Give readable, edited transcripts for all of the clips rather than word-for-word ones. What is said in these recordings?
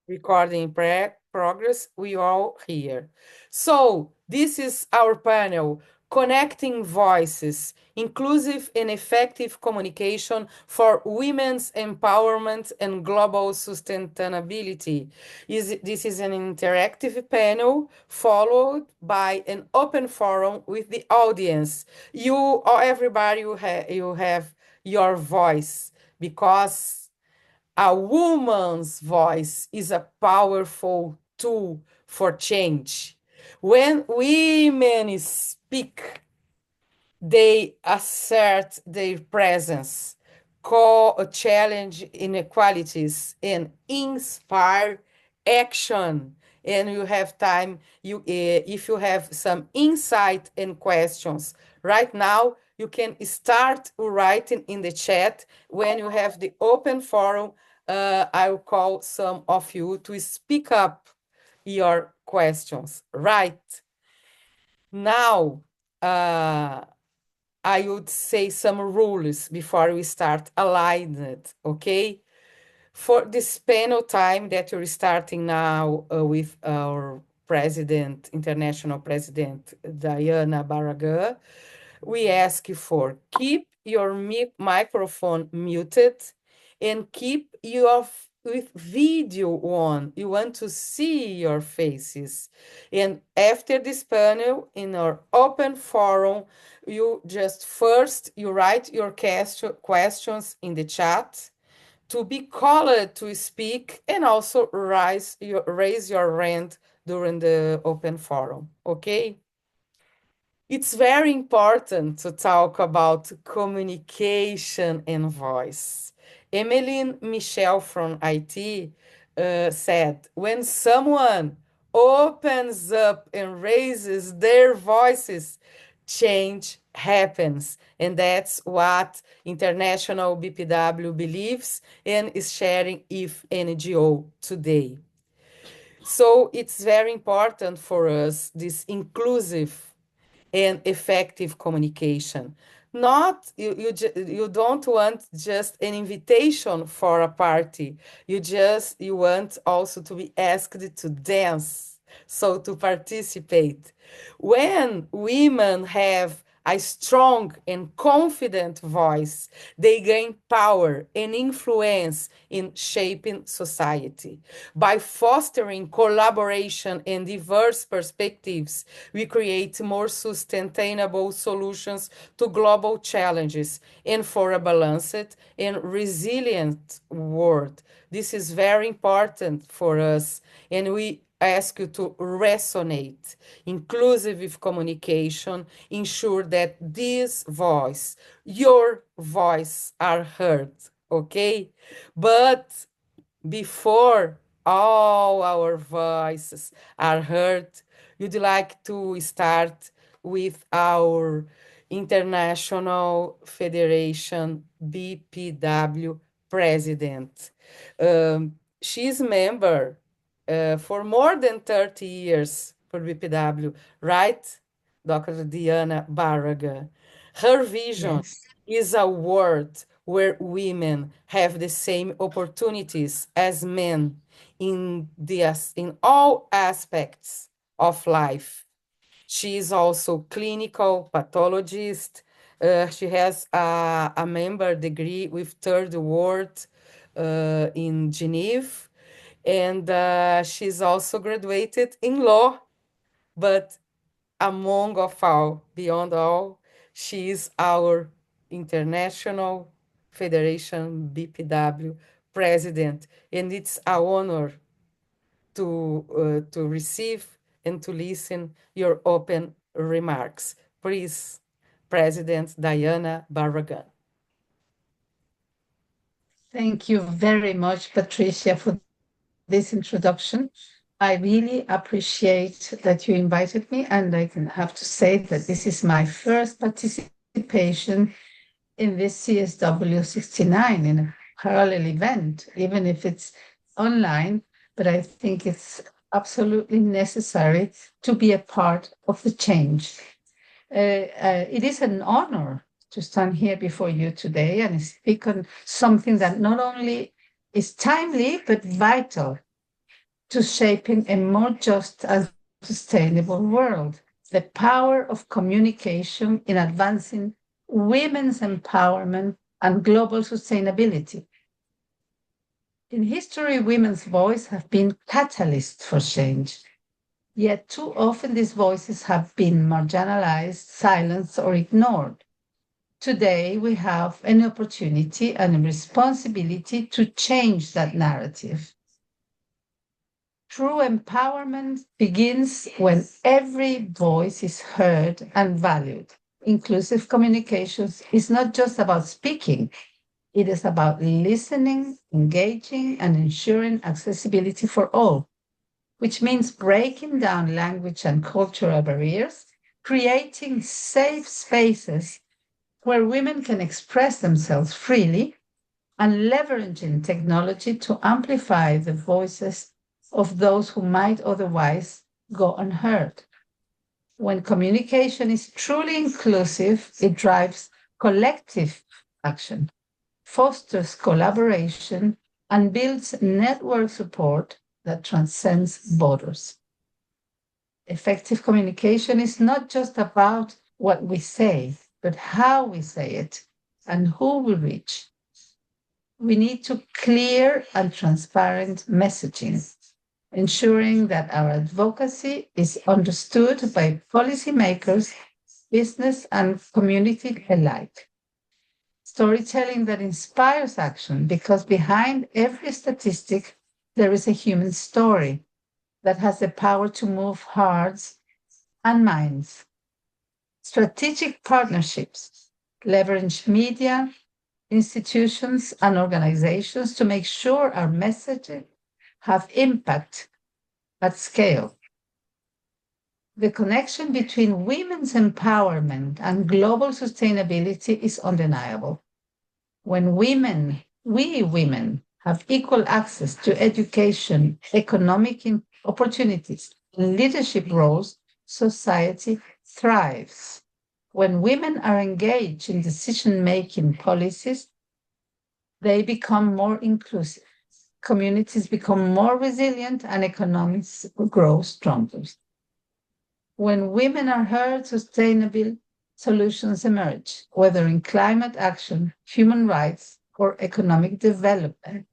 Recording progress, we all here. So this is our panel, Connecting Voices, Inclusive and Effective Communication for Women's Empowerment and Global Sustainability. This is an interactive panel followed by an open forum with the audience. You or everybody, you have your voice because a woman's voice is a powerful tool for change. When women speak, they assert their presence, call a challenge inequalities, and inspire action. And you have time, if you have some insight and questions right now, you can start writing in the chat. When you have the open forum, I will call some of you to speak up your questions. Right now, I would say some rules before we start aligned, okay? For this panel time that you're starting now with our president, international president, Diana Barragan, we ask you for keep your microphone muted and keep your with video on. You want to see your faces. And after this panel, in our open forum, you just first you write your questions in the chat to be called to speak and also raise your hand during the open forum. Okay? It's very important to talk about communication and voice. Emmeline Michel from IT said, when someone opens up and raises their voices, change happens. And that's what International BPW believes and is sharing with NGO today. So it's very important for us, this inclusive and effective communication. Not you don't want just an invitation for a party. You want also to be asked to dance, so to participate. When women have a strong and confident voice, they gain power and influence in shaping society. By fostering collaboration and diverse perspectives, we create more sustainable solutions to global challenges and for a balanced and resilient world. This is very important for us, and we ask you to resonate. Inclusive with communication, ensure that this voice, your voice, are heard. Okay? But before all our voices are heard, would like to start with our International Federation BPW president. She's member for more than 30 years for BPW, right? Dr. Diana Barragan. Her vision Yes. is a world where women have the same opportunities as men in all aspects of life. She is also clinical pathologist. She has a member degree with Third World in Geneva, and she's also graduated in law. But among of all, beyond all, she is our International Federation BPW president, and it's a honor to receive and to listen your open remarks. Please, President Diana Barragan. Thank you very much, Patricia, for this introduction. I really appreciate that you invited me, and I can have to say that this is my first participation in this CSW69 in a parallel event, even if it's online. But I think it's absolutely necessary to be a part of the change. It is an honor to stand here before you today and speak on something that not only is timely but vital to shaping a more just and sustainable world. The power of communication in advancing women's empowerment and global sustainability. In history, women's voices have been catalysts for change. Yet too often these voices have been marginalized, silenced, or ignored. Today, we have an opportunity and a responsibility to change that narrative. True empowerment begins when every voice is heard and valued. Inclusive communications is not just about speaking, it is about listening, engaging, and ensuring accessibility for all, which means breaking down language and cultural barriers, creating safe spaces where women can express themselves freely, and leveraging technology to amplify the voices of those who might otherwise go unheard. When communication is truly inclusive, it drives collective action, fosters collaboration, and builds network support that transcends borders. Effective communication is not just about what we say, but how we say it and who we reach. We need to clear and transparent messaging, ensuring that our advocacy is understood by policymakers, business, and community alike. Storytelling that inspires action because behind every statistic, there is a human story that has the power to move hearts and minds. Strategic partnerships leverage media, institutions, and organizations to make sure our messages have impact at scale. The connection between women's empowerment and global sustainability is undeniable. When we women, have equal access to education, economic opportunities, and leadership roles, society thrives. When women are engaged in decision making policies, they become more inclusive. Communities become more resilient and economies grow stronger. When women are heard, sustainable solutions emerge, whether in climate action, human rights, or economic development.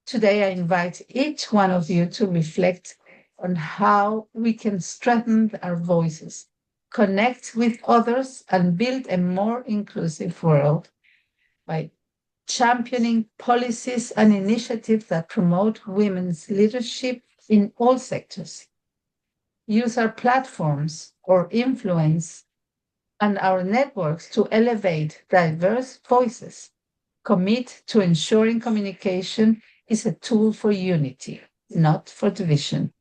Today, I invite each one of you to reflect on how we can strengthen our voices, connect with others, and build a more inclusive world by championing policies and initiatives that promote women's leadership in all sectors. Use our platforms or influence and our networks to elevate diverse voices. Commit to ensuring communication is a tool for unity, not for division.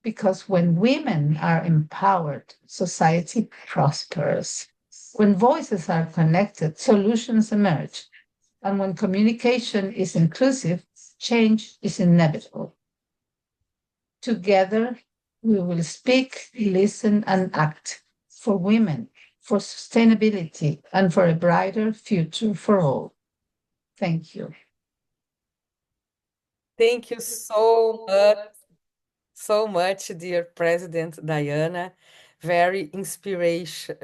Because when women are empowered, society prospers. When voices are connected, solutions emerge. And when communication is inclusive, change is inevitable. Together, we will speak, listen, and act for women, for sustainability, and for a brighter future for all. Thank you. Thank you so much, dear President Diana. Very inspiration,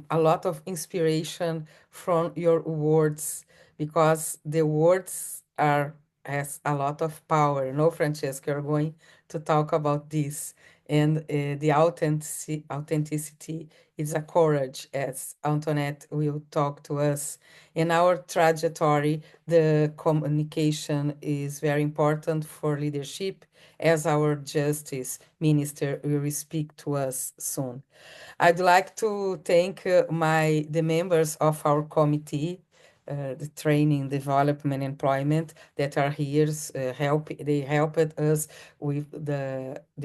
a lot of inspiration from your words because the words are has a lot of power. No, Francesca, you're going to talk about this, and the authenticity is a courage, as Antoinette will talk to us. In our trajectory, the communication is very important for leadership as our Justice Minister will speak to us soon. I'd like to thank the members of our committee, the training, development, employment that are here. They helped us with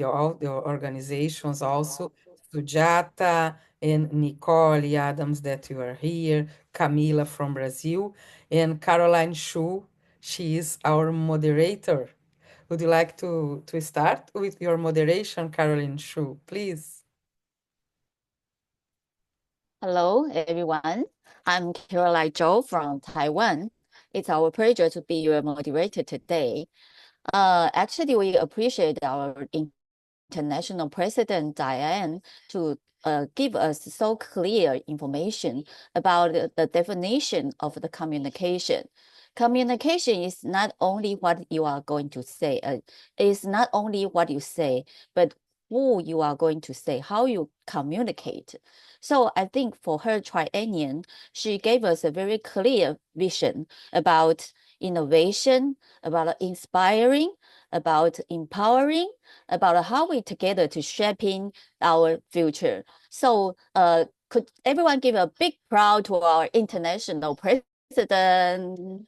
all the organizations also. Sujata and Nicole Adams that you are here, Camila from Brazil, and Caroline Shu. She is our moderator. Would you like to start with your moderation, Caroline Shu, please? Hello, everyone. I'm Caroline Zhou from Taiwan. It's our pleasure to be your moderator today. Actually, we appreciate our International President Diane to give us so clear information about the definition of the communication. Communication is not only what you are going to say, it's not only what you say, but who you are going to say, how you communicate. So I think for her triennium, she gave us a very clear vision about innovation, about inspiring, about empowering, about how we together to shaping our future. So could everyone give a big proud to our international president?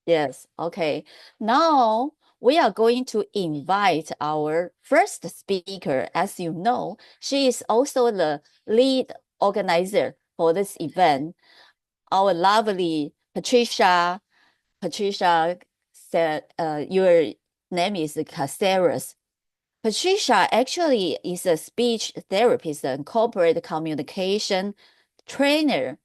Yes, okay. Now we are going to invite our first speaker. As you know, she is also the lead organizer for this event. Our lovely Patricia. Patricia said, your name is Caceres. Patricia actually is a speech therapist and corporate communication trainer,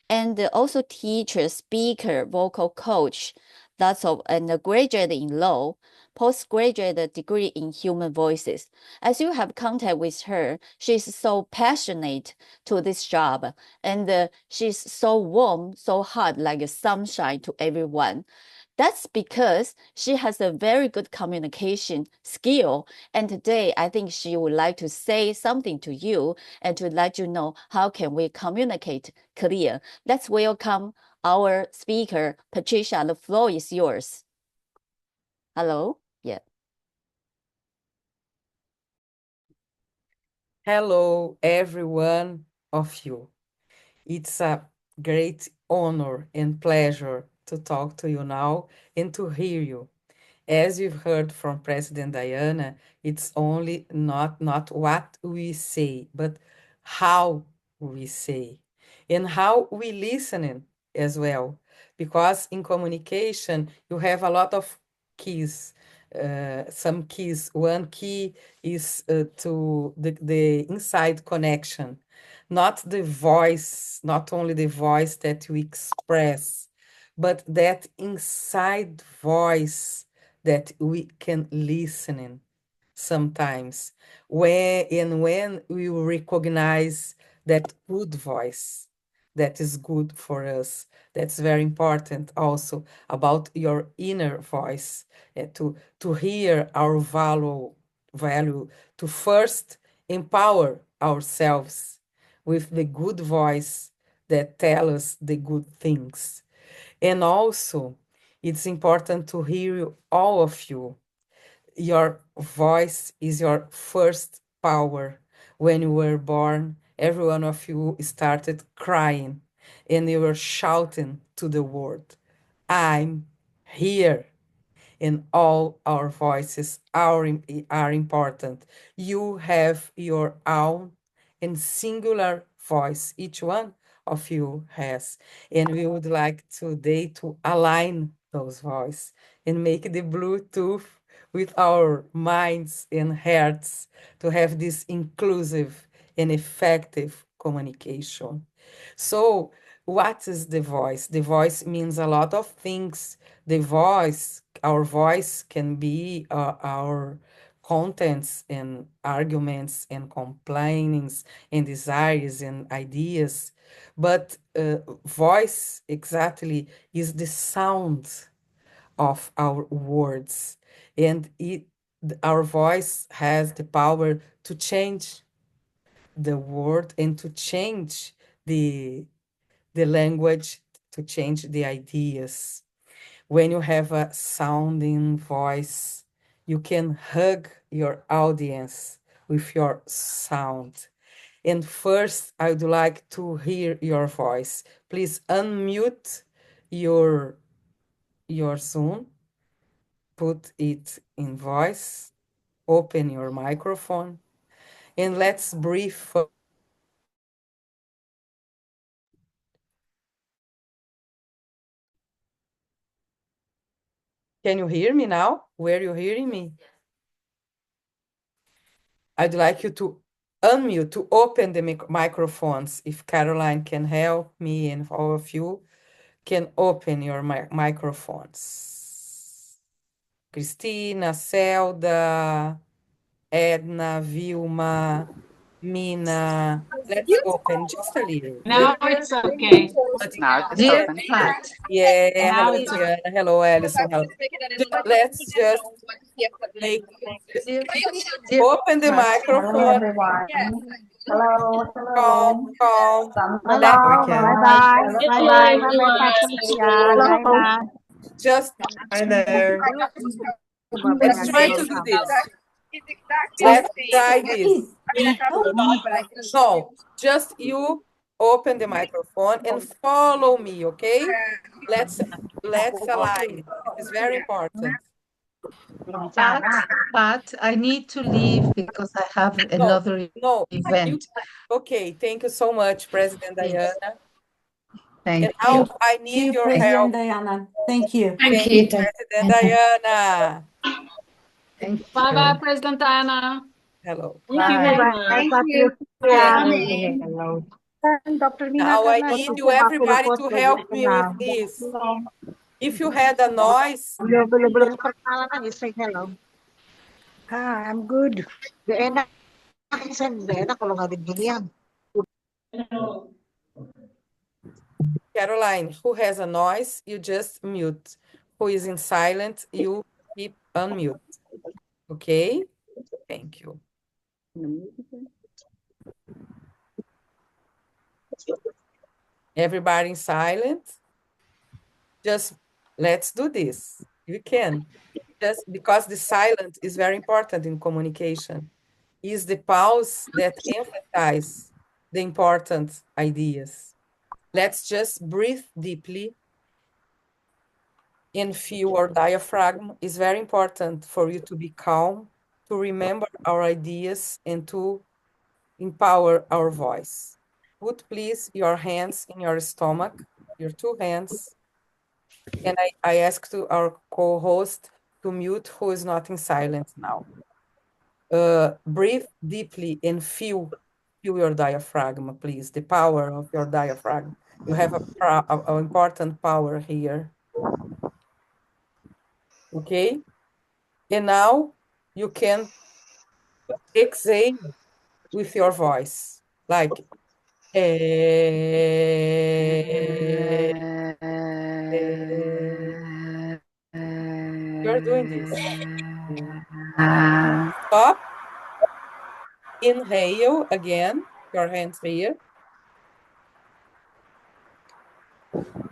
and also teacher, speaker, vocal coach. That's all, and a graduate in law, postgraduate degree in human voices. As you have contact with her, she's so passionate to this job, and she's so warm, so hot, like a sunshine to everyone. That's because she has a very good communication skill. And today, I think she would like to say something to you and to let you know how can we communicate clear. Let's welcome our speaker, Patricia. The floor is yours. Hello. Yeah. Hello, everyone of you. It's a great honor and pleasure to talk to you now and to hear you. As you've heard from President Diana, it's only not what we say, but how we say and how we listening as well. Because in communication, you have a lot of keys. Some keys. One key is to the inside connection, not the voice, not only the voice that you express, but that inside voice that we can listen in sometimes when we recognize that good voice that is good for us. That's very important also about your inner voice, to hear our value, to first empower ourselves with the good voice that tell us the good things. And also, it's important to hear you, all of you. Your voice is your first power. When you were born, every one of you started crying and you were shouting to the world, I'm here, and all our voices are important. You have your own and singular voice, each one of you has. And we would like today to align those voices and make the Bluetooth with our minds and hearts to have this inclusive and effective communication. So, what is the voice? The voice means a lot of things. The voice, our voice can be our contents and arguments and complainings and desires and ideas. But voice exactly is the sound of our words. And our voice has the power to change the word and to change the language, to change the ideas. When you have a sounding voice, you can hug your audience with your sound. And first, I would like to hear your voice. Please unmute your Zoom, put it in voice, open your microphone, and let's breathe. Can you hear me now? Were you hearing me? I'd like you to unmute, to open the microphones. If Caroline can help me and all of you can open your microphones. Cristina, Zelda, Edna, Vilma, Mina. Let's open just a little. Now it's okay. But Now it's Dear open. Pat, yeah, Now hello, it's okay. Diana. Hello, Alison. Hello. Let's just make dear, dear open the Pat, Hello, microphone. everyone. Hello, Calm, hello. calm. Hello, Now we bye can bye. Hello, Bye bye. Bye bye, everyone. Patricia. hello. Bye bye. just Hi there. let's try to do this. Just Let's try this. No, just you open the microphone and follow me, okay? Let's align. This is very important. Pat, Pat, I need to leave because I have No, another no, you event. okay, thank you so much, President Please. Diana. Thank And you. now I need your President help. Diana. Thank you. Thank you, President Diana. Thank Bye-bye, you. President Diana. Hello. Thank you Bye very bye, much. Patricia. Hello. Dr. Nina Now ka I na. need Ito you, sa everybody, kulukot to ko. help Ito me na. with this. If you had a noise, Belum perkenalan lagi. Say hello. Hi, I'm good. Gak enak. Gak enak kalau nggak beginian. Caroline, who has a noise, you just mute. Who is in silent, you keep unmute. Okay? Thank you. Everybody in silent. Just let's do this. You can. Just because the silent is very important in communication. Is the pause that emphasize the important ideas. Let's just breathe deeply and feel our diaphragm. Is very important for you to be calm, to remember our ideas, and to empower our voice. Put please your hands in your stomach, your two hands. And I ask to our co-host to mute who is not in silence now. Breathe deeply and feel your diaphragm, please, the power of your diaphragm. You have a important power here. Okay? And now you can exhale with your voice, like you're doing this. Stop, inhale again, your hands here.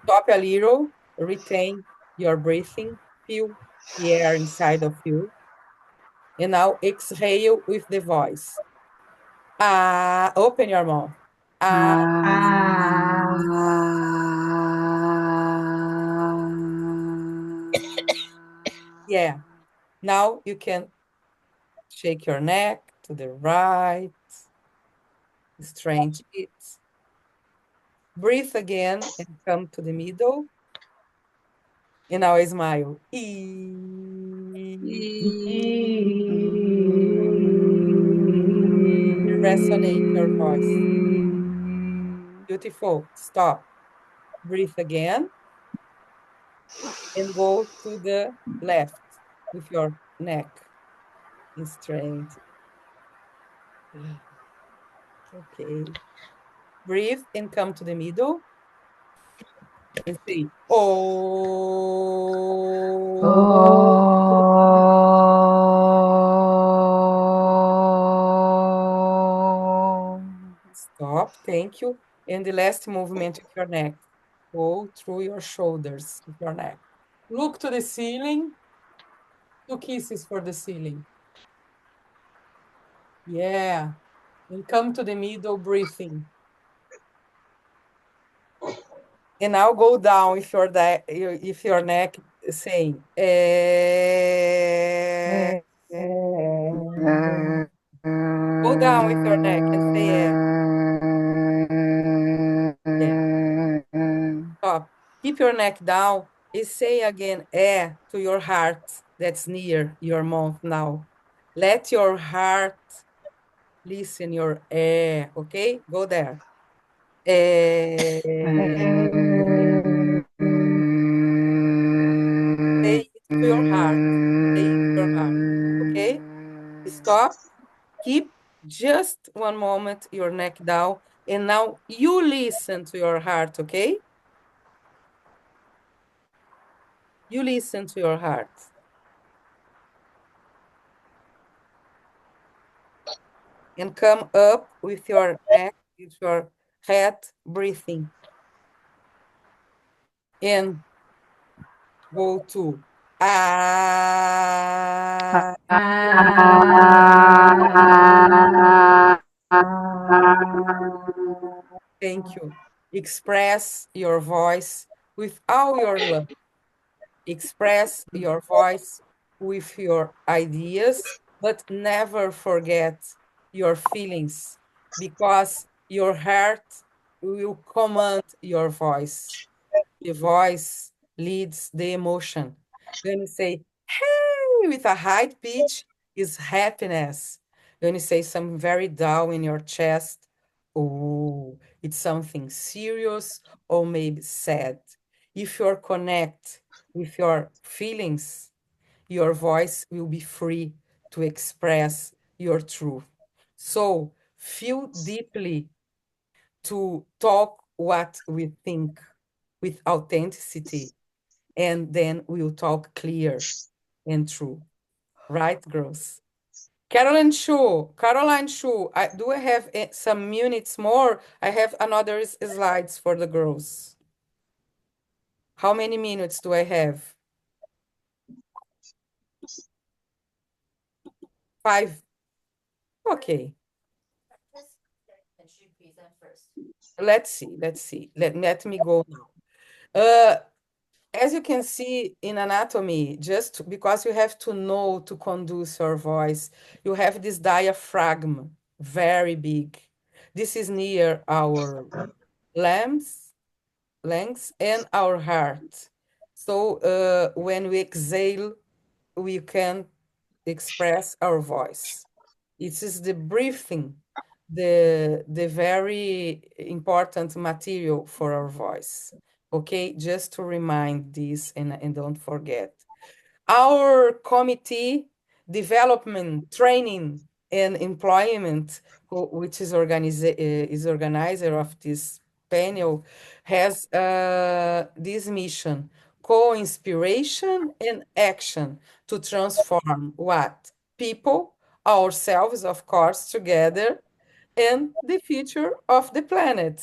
Stop a little, retain your breathing, feel the air inside of you. And now exhale with the voice. Ah, open your mouth. Ah, yeah. Now you can shake your neck to the right, straighten it. Breathe again and come to the middle. And now smile. Resonate your voice. Beautiful. Stop. Breathe again and go to the left with your neck and straight. Okay. Breathe and come to the middle and say, oh. Stop. Thank you. And the last movement with your neck. Go through your shoulders with your neck. Look to the ceiling. 2 kisses for the ceiling. Yeah. And come to the middle, breathing. And now go down if your neck is saying. Go down with your neck and say yeah. Stop. Keep your neck down and say again to your heart that's near your mouth now. Let your heart listen your okay? Go there. Say it to your heart. Stay to your heart. Okay? Stop. Keep just one moment your neck down. And now you listen to your heart, okay? You listen to your heart. And come up with your neck, with your head breathing. And go to ah. Thank you. Express your voice with all your love. Express your voice with your ideas, but never forget your feelings because your heart will command your voice. The voice leads the emotion. When you say, hey, with a high pitch, is happiness. When you say something very down in your chest, oh, it's something serious or maybe sad. If you're connect with your feelings, your voice will be free to express your truth. So feel deeply to talk what we think with authenticity, and then we'll talk clear and true. Right, girls? Caroline Shu, do I have some minutes more? I have another slides for the girls. How many minutes do I have? 5. Okay. Let's see. Let's see. Let me go now. As you can see in anatomy, just because you have to know to conduce your voice, you have this diaphragm, very big. This is near our lungs, lungs and our heart. So when we exhale, we can express our voice. It is the breathing, the very important material for our voice. Okay, just to remind this and don't forget. Our committee, development, training, and employment, which is organizer of this panel, has this mission: co-inspiration and action to transform what? People, ourselves, of course, together, and the future of the planet.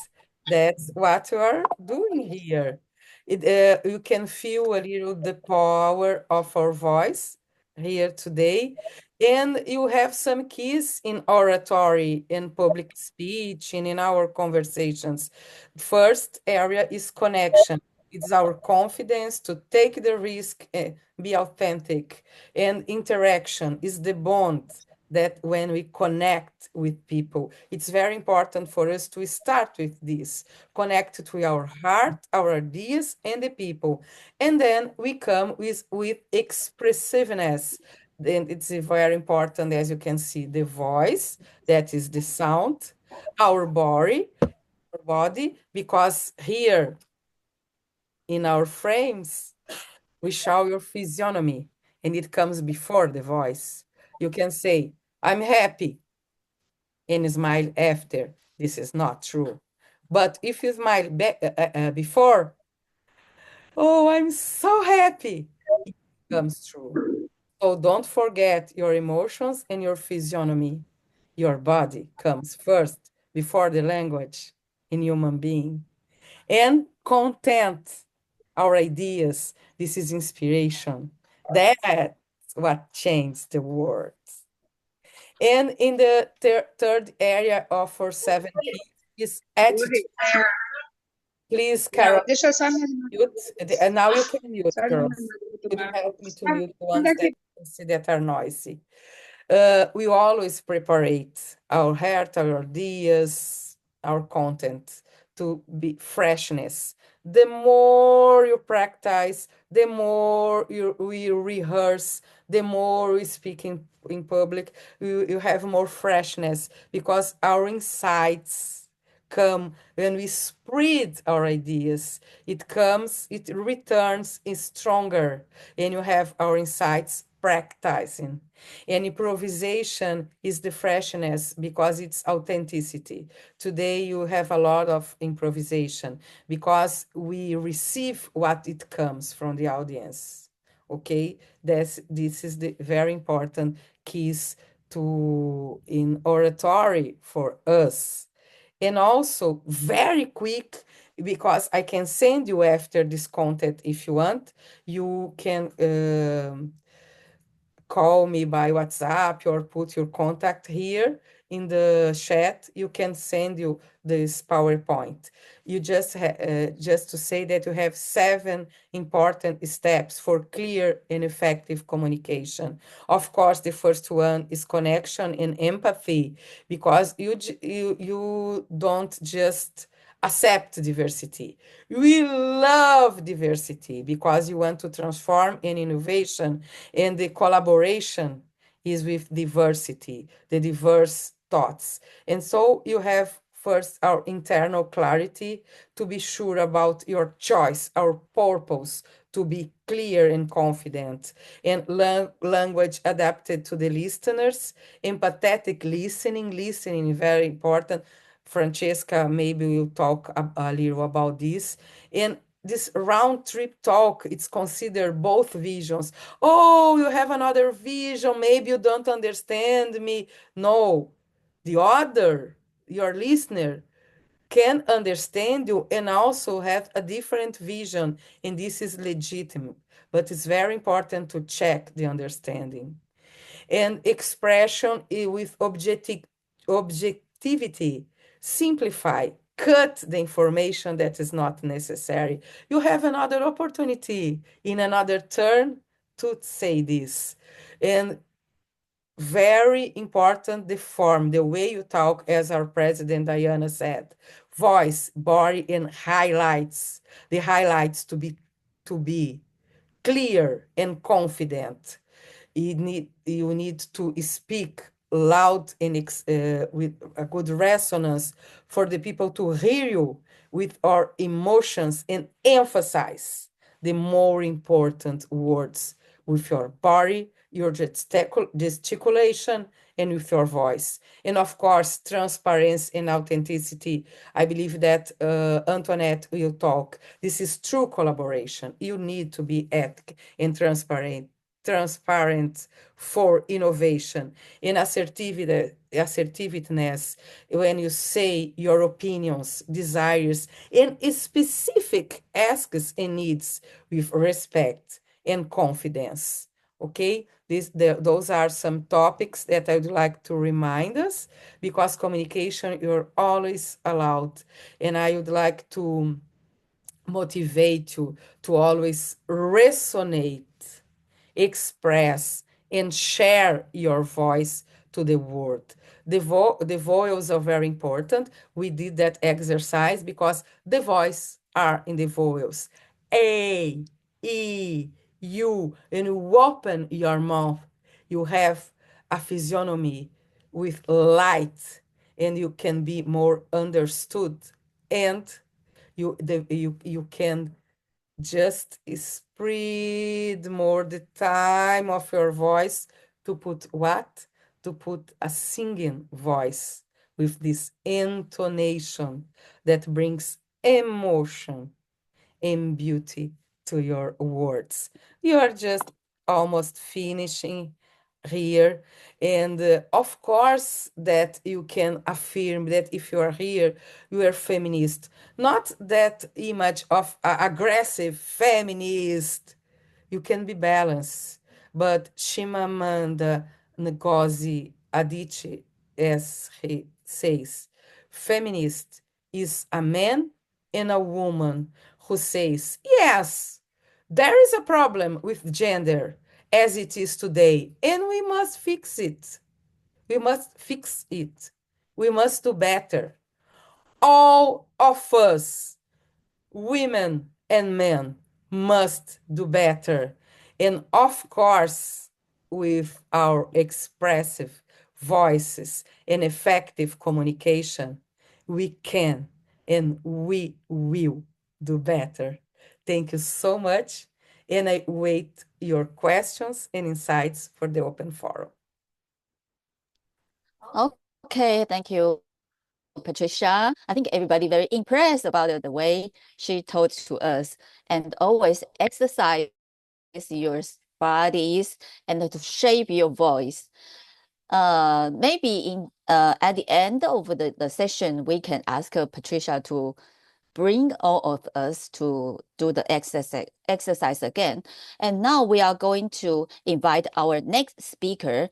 That's what you are doing here. You can feel a little the power of our voice here today. And you have some keys in oratory, in public speech, and in our conversations. First area is connection. It's our confidence to take the risk, be authentic. And interaction is the bond that when we connect with people, it's very important for us to start with this, connect to our heart, our ideas, and the people. And then we come with expressiveness. Then it's very important, as you can see, the voice, that is the sound, our body, because here in our frames, we show your physiognomy, and it comes before the voice. You can say, I'm happy, and smile after. This is not true. But if you smile before, oh, I'm so happy, it comes true. So don't forget your emotions and your physiognomy. Your body comes first before the language in human being. And content, our ideas. This is inspiration. That's what changed the world. And in the third area of our 7 keys is attitude. Please, Carol, mute. And now you can mute, girls. Could you help me to mute the ones that you can see that are noisy? We always preparate our heart, our ideas, our content to be freshness. The more you practice, the more we rehearse, the more we speak in public, you have more freshness because our insights come, when we spread our ideas, it returns is stronger, and you have our insights practicing. And improvisation is the freshness because it's authenticity. Today you have a lot of improvisation because we receive what it comes from the audience. Okay, this is the very important keys to in oratory for us. And also very quick, because I can send you after this content if you want. You can call me by WhatsApp or put your contact here in the chat. You can send you this PowerPoint. You just to say that you have 7 important steps for clear and effective communication. Of course, the first one is connection and empathy, because you don't just accept diversity. We love diversity because you want to transform in innovation, and the collaboration is with diversity, the diverse thoughts. And so you have first our internal clarity to be sure about your choice, our purpose, to be clear and confident, and language adapted to the listeners, empathetic listening, very important. Francesca maybe will talk a little about this. And this round trip talk, it's considered both visions. Oh, you have another vision, maybe you don't understand me. No, the other, your listener, can understand you and also have a different vision, and this is legitimate. But it's very important to check the understanding. And expression with objectivity, simplify, cut the information that is not necessary. You have another opportunity in another turn to say this. And very important, the form, the way you talk, as our president Diana said, voice, body, and highlights. The highlights to be clear and confident. You need to speak loud and with a good resonance for the people to hear you with our emotions, and emphasize the more important words with your body, your gesticulation, and with your voice. And of course, transparency and authenticity. I believe that Antoinette will talk. This is true collaboration. You need to be ethical and transparent for innovation. In assertiveness, when you say your opinions, desires, and specific asks and needs with respect and confidence. Okay, those are some topics that I would like to remind us, because communication, you're always allowed. And I would like to motivate you to always resonate, express, and share your voice to the world. The vowels are very important. We did that exercise because the voice are in the vowels. A, E, U. And you open your mouth, you have a physiognomy with light, and you can be more understood. And you can just spread more the time of your voice to put what? To put a singing voice with this intonation that brings emotion and beauty to your words. You are just almost finishing here. And of course, that you can affirm that if you are here, you are feminist. Not that image of aggressive feminist. You can be balanced. But Chimamanda Ngozi Adichie, as he says, feminist is a man and a woman who says, yes, there is a problem with gender as it is today, and we must fix it. We must fix it. We must do better. All of us, women and men, must do better. And of course, with our expressive voices and effective communication, We can and we will do better. Thank you so much, and I wait your questions and insights for the open forum. Okay, thank you, Patricia. I think everybody very impressed about the way she told to us, and always exercise your bodies and to shape your voice. Maybe in at the end of the session, we can ask Patricia to bring all of us to do the exercise again. And now we are going to invite our next speaker,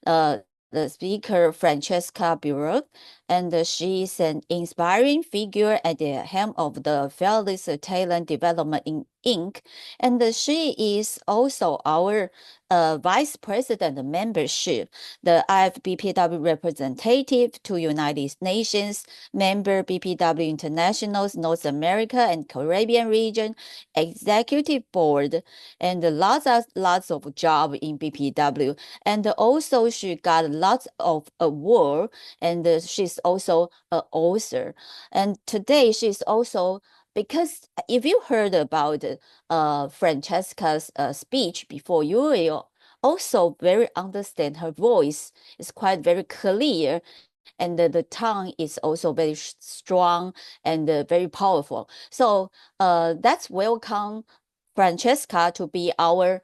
the speaker Francesca Bureau, and she is an inspiring figure at the helm of the Fearless Talent Development Inc. And she is also our Vice President membership, the IFBPW representative to United Nations, member BPW International's North America and Caribbean region, executive board, and lots of job in BPW. And also she got lots of award, and she's also an author. And today she's also, because if you heard about Francesca's speech before, you will also very understand her voice is quite very clear, and the tongue is also very strong and very powerful. So let's welcome Francesca to be our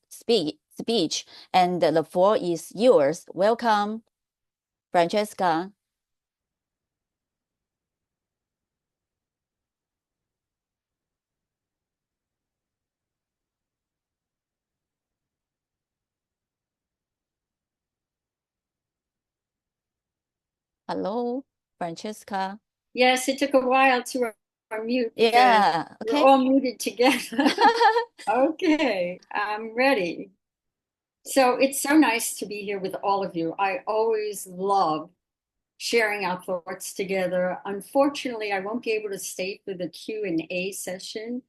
speech, and the floor is yours. Welcome, Francesca. Hello, Francesca. Yes, it took a while to unmute because Yeah, we're okay. all muted together. Okay, I'm ready. So it's so nice to be here with all of you. I always love sharing our thoughts together. Unfortunately, I won't be able to stay for the Q&A session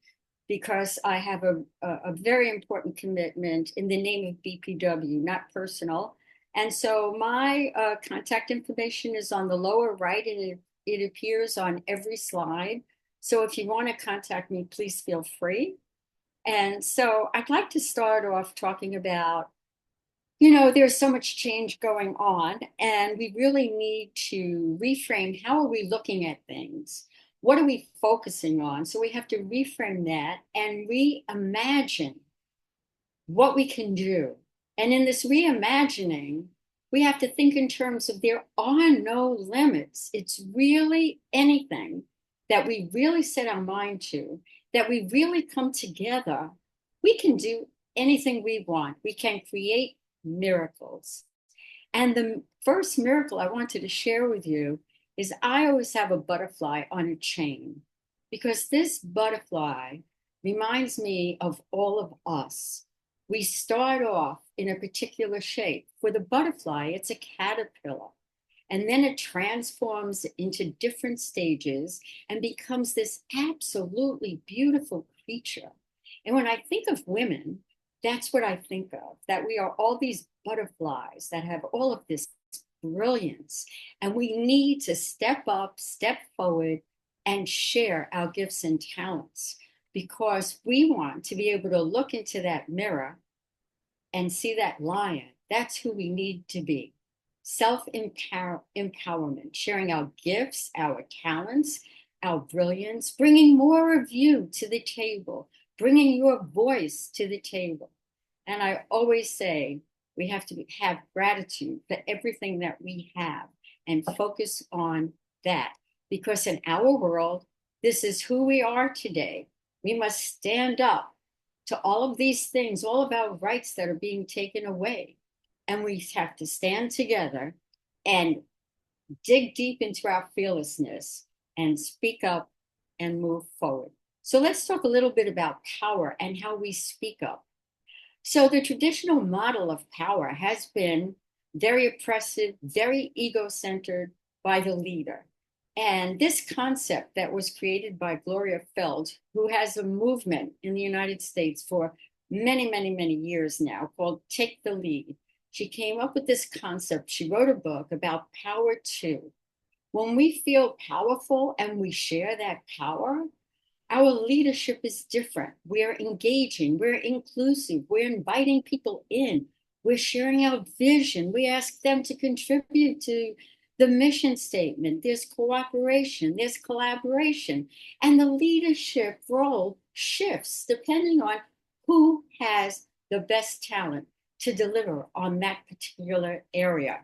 because I have a very important commitment in the name of BPW, not personal. And so my contact information is on the lower right, and it appears on every slide. So if you want to contact me, please feel free. And so I'd like to start off talking about, there's so much change going on, and we really need to reframe how are we looking at things? What are we focusing on? So we have to reframe that and reimagine what we can do. And in this reimagining, we have to think in terms of there are no limits. It's really anything that we really set our mind to, that we really come together, we can do anything we want. We can create miracles. And the first miracle I wanted to share with you is I always have a butterfly on a chain, because this butterfly reminds me of all of us. We start off in a particular shape. For the butterfly, it's a caterpillar. And then it transforms into different stages and becomes this absolutely beautiful creature. And when I think of women, that's what I think of, that we are all these butterflies that have all of this brilliance. And we need to step up, step forward, and share our gifts and talents, because we want to be able to look into that mirror and see that lion. That's who we need to be. Self-empowerment, sharing our gifts, our talents, our brilliance, bringing more of you to the table, bringing your voice to the table. And I always say we have to have gratitude for everything that we have and focus on that, because in our world, this is who we are today. We must stand up to all of these things, all of our rights that are being taken away. And we have to stand together and dig deep into our fearlessness and speak up and move forward. So let's talk a little bit about power and how we speak up. So the traditional model of power has been very oppressive, very ego-centered by the leader. And this concept that was created by Gloria Feld, who has a movement in the United States for many, many, many years now called Take the Lead. She came up with this concept. She wrote a book about Power 2. When we feel powerful and we share that power, our leadership is different. We're engaging, we're inclusive, we're inviting people in, we're sharing our vision. We ask them to contribute to the mission statement. There's cooperation, there's collaboration, and the leadership role shifts depending on who has the best talent to deliver on that particular area.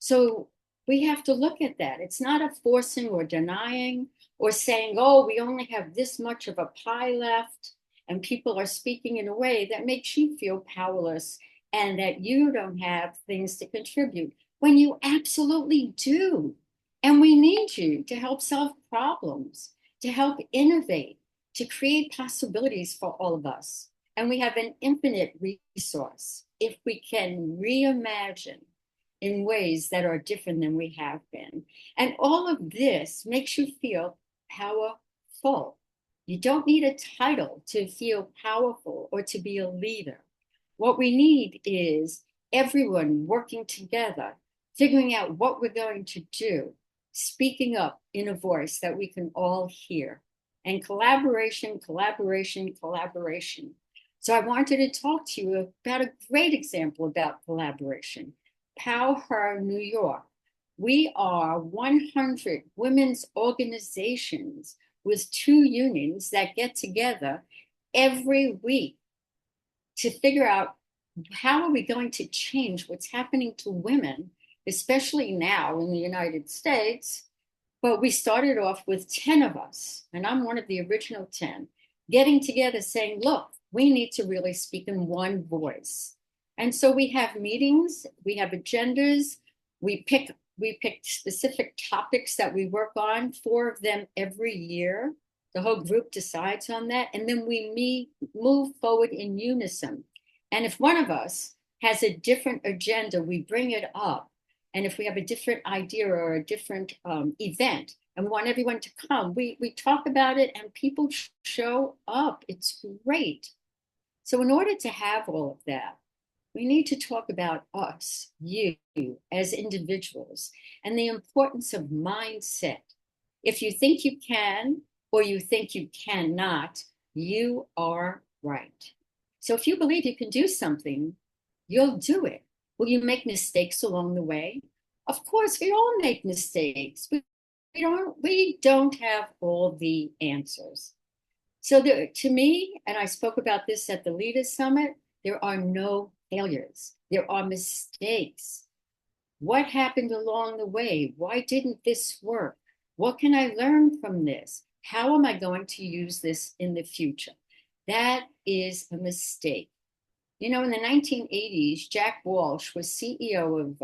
So we have to look at that. It's not a forcing or denying or saying, oh, we only have this much of a pie left, and people are speaking in a way that makes you feel powerless and that you don't have things to contribute when you absolutely do. And we need you to help solve problems, to help innovate, to create possibilities for all of us. And we have an infinite resource if we can reimagine in ways that are different than we have been. And all of this makes you feel powerful. You don't need a title to feel powerful or to be a leader. What we need is everyone working together, figuring out what we're going to do, speaking up in a voice that we can all hear, and collaboration, collaboration, collaboration. So I wanted to talk to you about a great example about collaboration. Her New York. We are 100 women's organizations with 2 unions that get together every week to figure out how are we going to change what's happening to women, especially now in the United States. But we started off with 10 of us, and I'm one of the original 10, getting together saying, look, we need to really speak in one voice. And so we have meetings, we have agendas, we pick specific topics that we work on, 4 of them every year. The whole group decides on that, and then we move forward in unison. And if one of us has a different agenda, we bring it up. And if we have a different idea or a different event and want everyone to come, we talk about it and people show up. It's great. So in order to have all of that, we need to talk about us, you, as individuals, and the importance of mindset. If you think you can or you think you cannot, you are right. So if you believe you can do something, you'll do it. Will you make mistakes along the way? Of course, we all make mistakes. We don't have all the answers. So to me, and I spoke about this at the Leaders Summit, there are no failures. There are mistakes. What happened along the way? Why didn't this work? What can I learn from this? How am I going to use this in the future? That is a mistake. You know, in the 1980s, Jack Walsh was CEO of,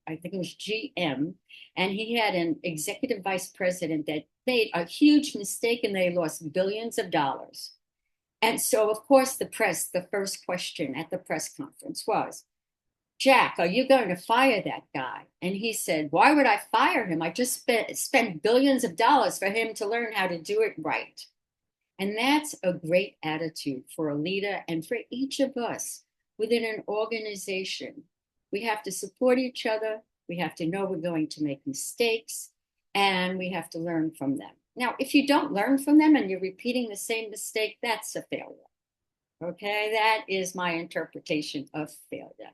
I think it was GM, and he had an executive vice president that made a huge mistake and they lost billions of dollars. And so, of course, the first question at the press conference was, Jack, are you going to fire that guy? And he said, why would I fire him? I just spent billions of dollars for him to learn how to do it right. And that's a great attitude for a leader and for each of us within an organization. We have to support each other. We have to know we're going to make mistakes, and we have to learn from them. Now, if you don't learn from them and you're repeating the same mistake, that's a failure. Okay, that is my interpretation of failure.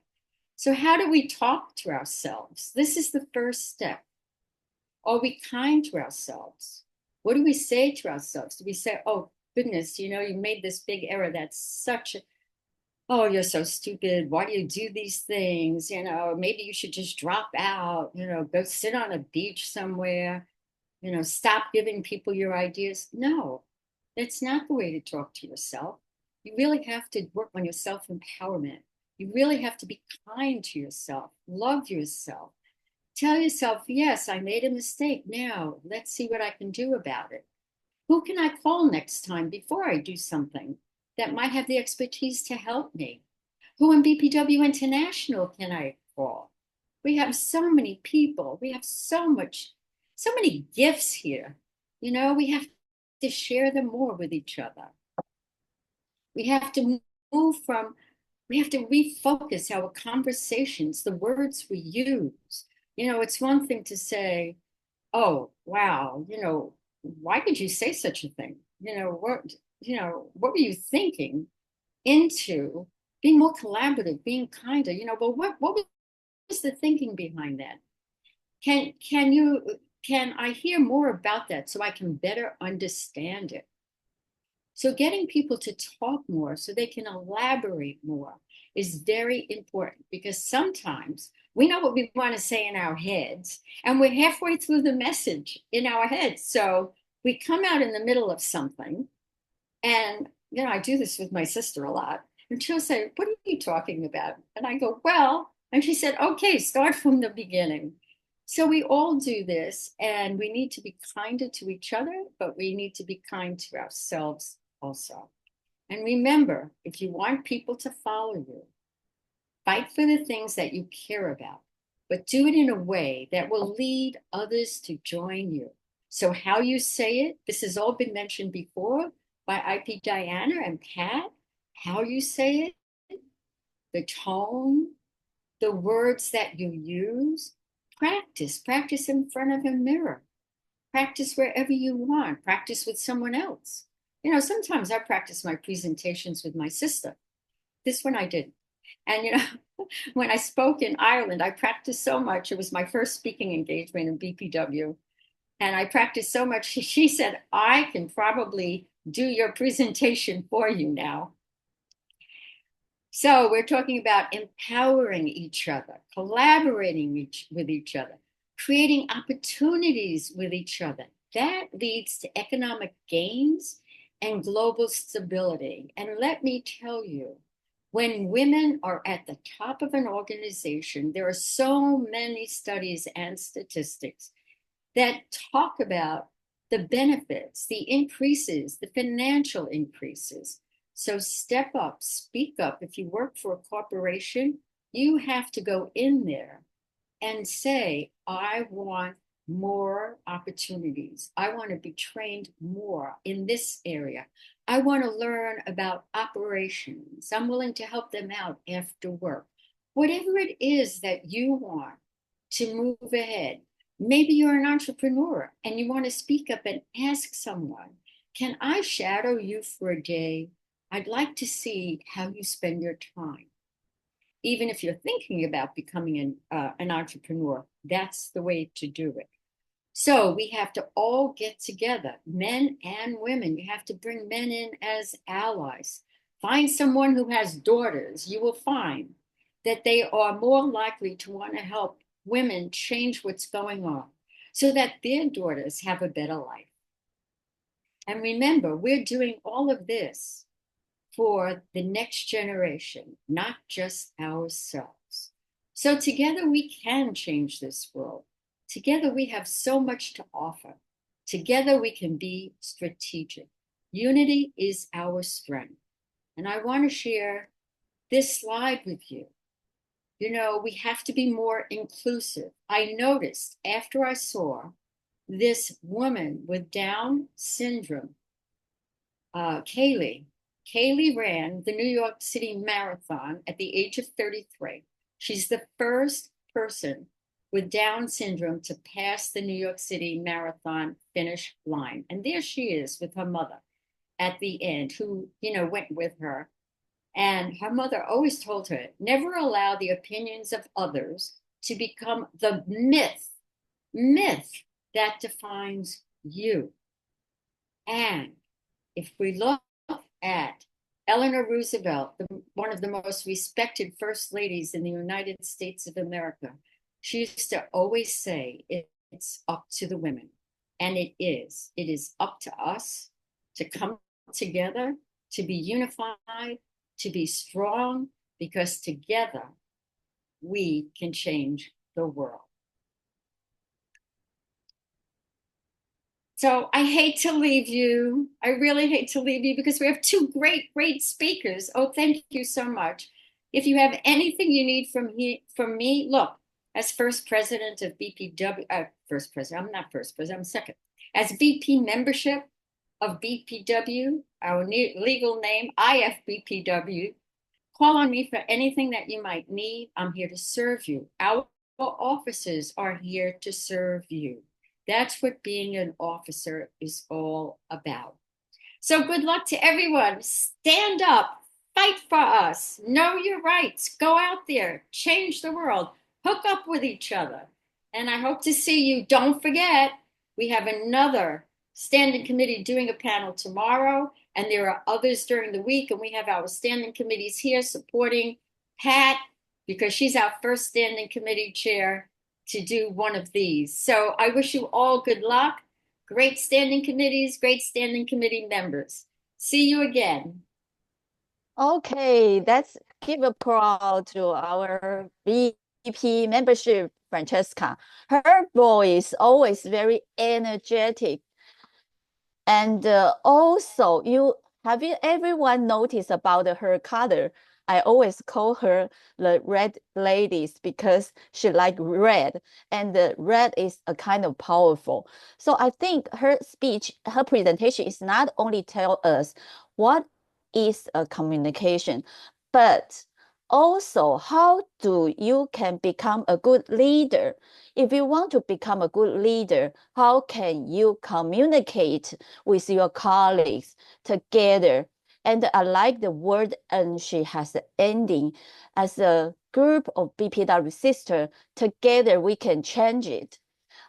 So how do we talk to ourselves? This is the first step. Are we kind to ourselves? What do we say to ourselves? Do we say, oh, goodness, you know, you made this big error. That's such a, oh, you're so stupid. Why do you do these things? You know, maybe you should just drop out, you know, go sit on a beach somewhere, you know, stop giving people your ideas. No, that's not the way to talk to yourself. You really have to work on your self-empowerment. You really have to be kind to yourself, love yourself. Tell yourself, yes, I made a mistake. Now, let's see what I can do about it. Who can I call next time before I do something that might have the expertise to help me? Who in BPW International can I call? We have so many people. We have so many gifts here. You know, we have to share them more with each other. We have to we have to refocus our conversations, the words we use. You know, it's one thing to say, oh, wow, why did you say such a thing? What were you thinking into being more collaborative, being kinder, but what was the thinking behind that? Can I hear more about that so I can better understand it? So getting people to talk more so they can elaborate more is very important, because sometimes we know what we want to say in our heads and we're halfway through the message in our heads. So we come out in the middle of something, and I do this with my sister a lot, and she'll say, "What are you talking about?" And I go, "Well," and she said, "Okay, start from the beginning." So we all do this, and we need to be kinder to each other, but we need to be kind to ourselves also. And remember, if you want people to follow you, fight for the things that you care about, but do it in a way that will lead others to join you. So how you say it, this has all been mentioned before by IP Diana and Pat, how you say it, the tone, the words that you use. Practice in front of a mirror. Practice wherever you want. Practice with someone else. Sometimes I practice my presentations with my sister. This one I did. And, when I spoke in Ireland, I practiced so much. It was my first speaking engagement in BPW. And I practiced so much. She said, "I can probably do your presentation for you now." So we're talking about empowering each other, collaborating with each other, creating opportunities with each other. That leads to economic gains and global stability. And let me tell you, when women are at the top of an organization, there are so many studies and statistics that talk about the benefits, the increases, the financial increases. So step up, speak up. If you work for a corporation, you have to go in there and say, "I want more opportunities. I want to be trained more in this area. I want to learn about operations. I'm willing to help them out after work." Whatever it is that you want to move ahead. Maybe you're an entrepreneur and you want to speak up and ask someone, "Can I shadow you for a day? I'd like to see how you spend your time." Even if you're thinking about becoming an entrepreneur, that's the way to do it. So we have to all get together, men and women. You have to bring men in as allies. Find someone who has daughters. You will find that they are more likely to want to help women change what's going on so that their daughters have a better life. And remember, we're doing all of this for the next generation, not just ourselves. So together we can change this world. Together we have so much to offer. Together we can be strategic. Unity is our strength. And I want to share this slide with you. We have to be more inclusive. I noticed after I saw this woman with Down syndrome, Kaylee ran the New York City Marathon at the age of 33. She's the first person with Down syndrome to pass the New York City Marathon finish line. And there she is with her mother at the end, who, went with her. And her mother always told her, never allow the opinions of others to become the myth that defines you. And if we look at Eleanor Roosevelt, one of the most respected first ladies in the United States of America, she used to always say, "It's up to the women." And it is. It is up to us to come together, to be unified, to be strong, because together we can change the world. So I hate to leave you. I really hate to leave you because we have two great speakers. Oh, thank you so much. If you have anything you need from me, look, as first president of BPW, first president, I'm not first president, I'm second. As VP membership of BPW, our legal name, IFBPW, call on me for anything that you might need. I'm here to serve you. Our officers are here to serve you. That's what being an officer is all about. So good luck to everyone. Stand up, fight for us, know your rights, go out there, change the world, hook up with each other. And I hope to see you. Don't forget, we have another standing committee doing a panel tomorrow, and there are others during the week. And we have our standing committees here supporting Pat because she's our first standing committee chair to do one of these. So I wish you all good luck. Great standing committees, great standing committee members. See you again. Okay, let's give applause to our BP membership, Francesca. Her voice always very energetic. And also, have you everyone noticed about her color? I always call her the red ladies because she like red, and the red is a kind of powerful. So I think her speech, her presentation is not only tell us what is a communication, but also how do you can become a good leader. If you want to become a good leader, how can you communicate with your colleagues together? And I like the word, and she has the ending. As a group of BPW sisters, together we can change it.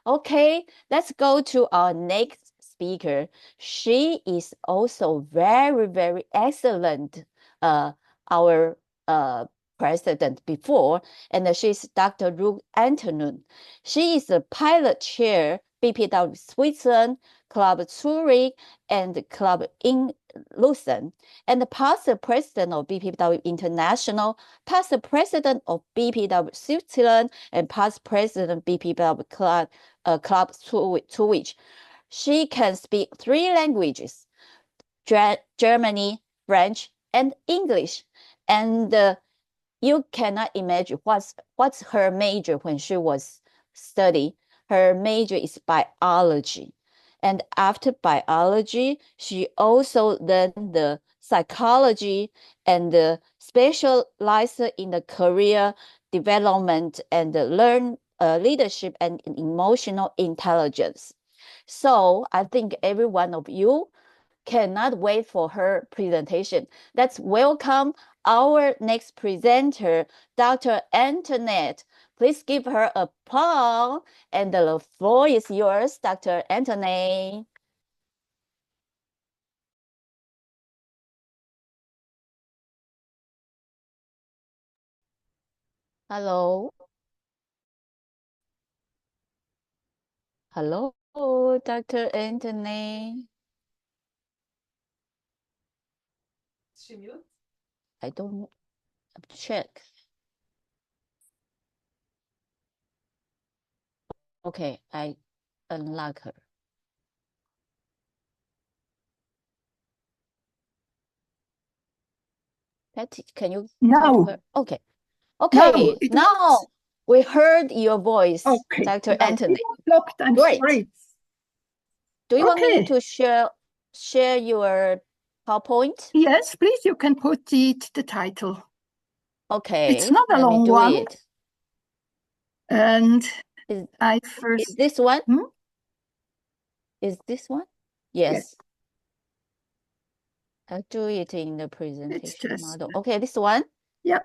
Okay, let's go to our next speaker. She is also very, very excellent, our president before, and she's Dr. Ruth Antonin. She is the pilot chair, BPW Switzerland, Club Zurich, and Club in Lucerne, and the past president of BPW International, past president of BPW Switzerland, and past president BPW Club Zurich. She can speak 3 languages, Germany, French, and English. And you cannot imagine what's her major when she was studying. Her major is biology. And after biology, she also learned the psychology and specialized in the career development and learn leadership and emotional intelligence. So I think every one of you cannot wait for her presentation. Let's welcome our next presenter, Dr. Antoinette. Please give her applause, and the floor is yours, Dr. Antoinette. Hello. Hello, Dr. Antoinette. She mute? I don't check. Okay, I unlock her. Patty, can you talk to her? Okay. Okay, now we heard your voice, Okay. Dr. Antoinette. Blocked, I'm Great. sorry. Do you want me Okay. to share your PowerPoint? Yes, please, you can put the title. Okay, It's not a let me long do one. it. And Is I first... this one? Hmm? Is this one? Yes. Yes. I'll do it in the presentation just... model. Okay, this one? Yeah,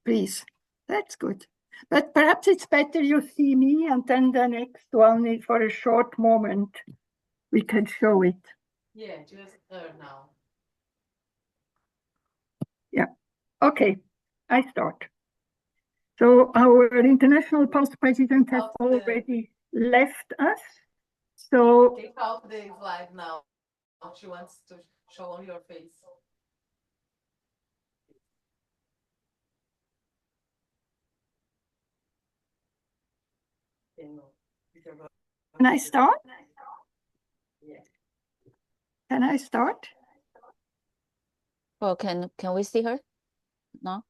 please. That's good. But perhaps it's better you see me, and then the next one is for a short moment. We can show it. Yeah, just now. Yeah. Okay, I start. So our international past president has already left us. So take off the slide now. She wants to show on your face. can I start? Can I start? Oh, can we see her? No?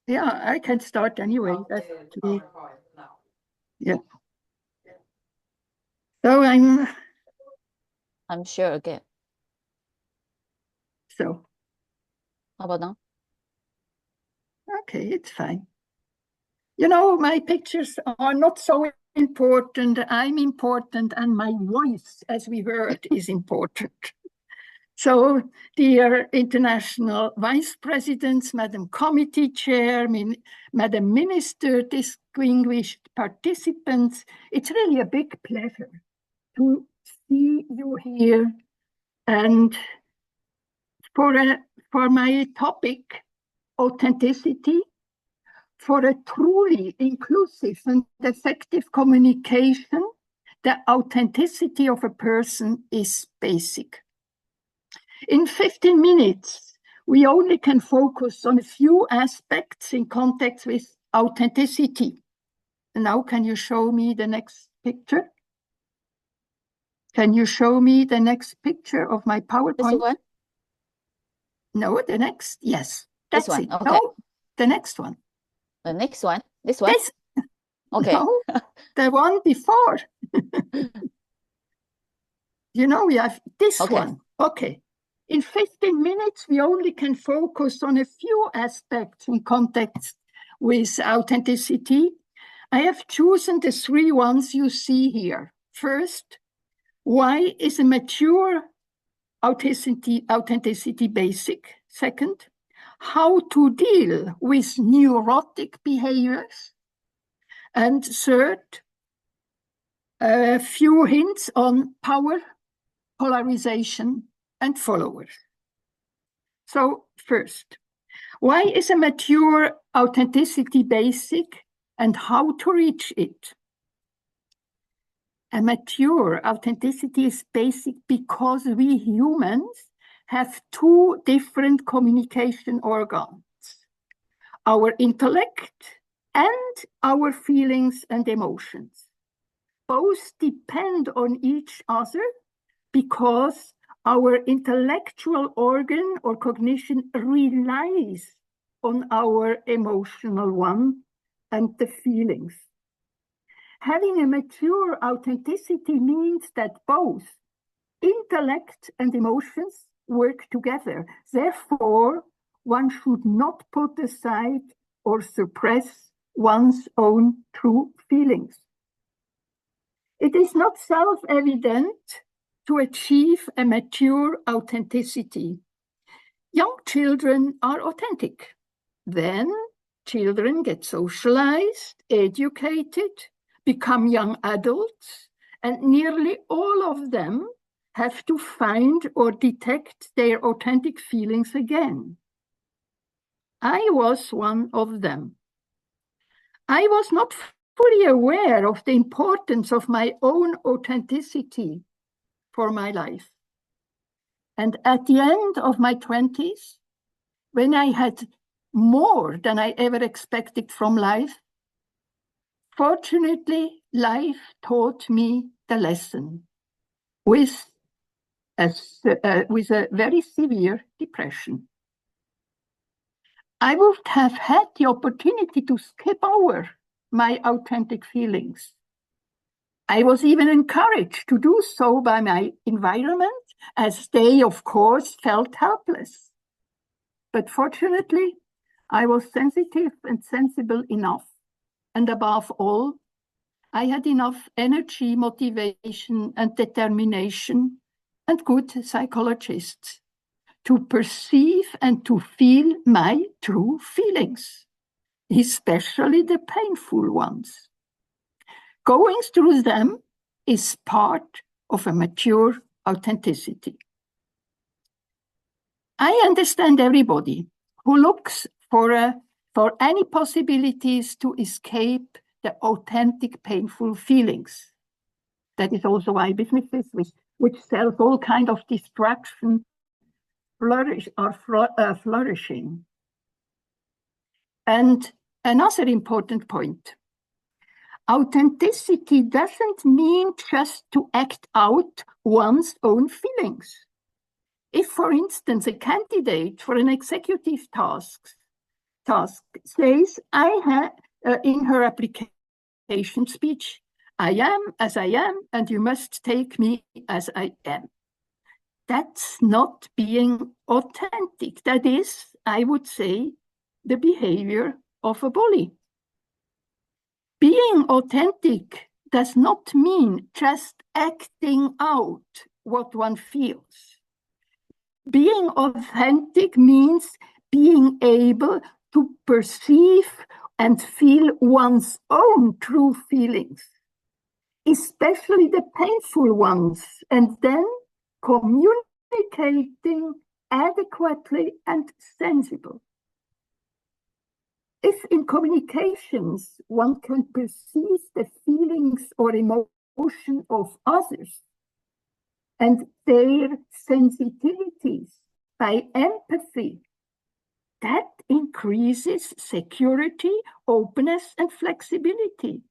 Yeah, I can start anyway. That's me. Yeah. So I'm sure again. So. How about now? Okay, it's fine. You know, my pictures are not so important, I'm important, and my voice, as we heard, is important. So, dear international vice presidents, Madam Committee Chair, Madam Minister, distinguished participants, it's really a big pleasure to see you here. And for my topic, authenticity, for a truly inclusive and effective communication, the authenticity of a person is basic. In 15 minutes, we only can focus on a few aspects in context with authenticity. And now, can you show me the next picture? Can you show me the next picture of my PowerPoint? This one? No, the next, yes. That's This one, it. okay. No, the next one. The next one? This one? This, Okay. no, the one before. You know, we have this one. Okay. In 15 minutes, we only can focus on a few aspects in context with authenticity. I have chosen the 3 ones you see here. First, why is a mature authenticity basic? Second, how to deal with neurotic behaviors? And third, a few hints on power, polarization, and followers. So first, why is a mature authenticity basic and how to reach it? A mature authenticity is basic because we humans have 2 different communication organs, our intellect and our feelings and emotions. Both depend on each other because our intellectual organ or cognition relies on our emotional one and the feelings. Having a mature authenticity means that both intellect and emotions work together. Therefore, one should not put aside or suppress one's own true feelings. It is not self-evident to achieve a mature authenticity. Young children are authentic. Then children get socialized, educated, become young adults, and nearly all of them have to find or detect their authentic feelings again. I was one of them. I was not fully aware of the importance of my own authenticity for my life. And at the end of my 20s, when I had more than I ever expected from life, fortunately, life taught me the lesson with a very severe depression. I would have had the opportunity to skip over my authentic feelings. I was even encouraged to do so by my environment, as they, of course, felt helpless. But fortunately, I was sensitive and sensible enough. And above all, I had enough energy, motivation, and determination, and good psychologists to perceive and to feel my true feelings, especially the painful ones. Going through them is part of a mature authenticity. I understand everybody who looks for any possibilities to escape the authentic, painful feelings. That is also why businesses which sell all kinds of distraction are flourishing. And another important point, authenticity doesn't mean just to act out one's own feelings. If, for instance, a candidate for an executive task says, in her application speech, I am as I am, and you must take me as I am. That's not being authentic. That is, I would say, the behavior of a bully. Being authentic does not mean just acting out what one feels. Being authentic means being able to perceive and feel one's own true feelings, especially the painful ones, and then communicating adequately and sensible. If in communications one can perceive the feelings or emotion of others and their sensitivities by empathy, that increases security, openness, and flexibility.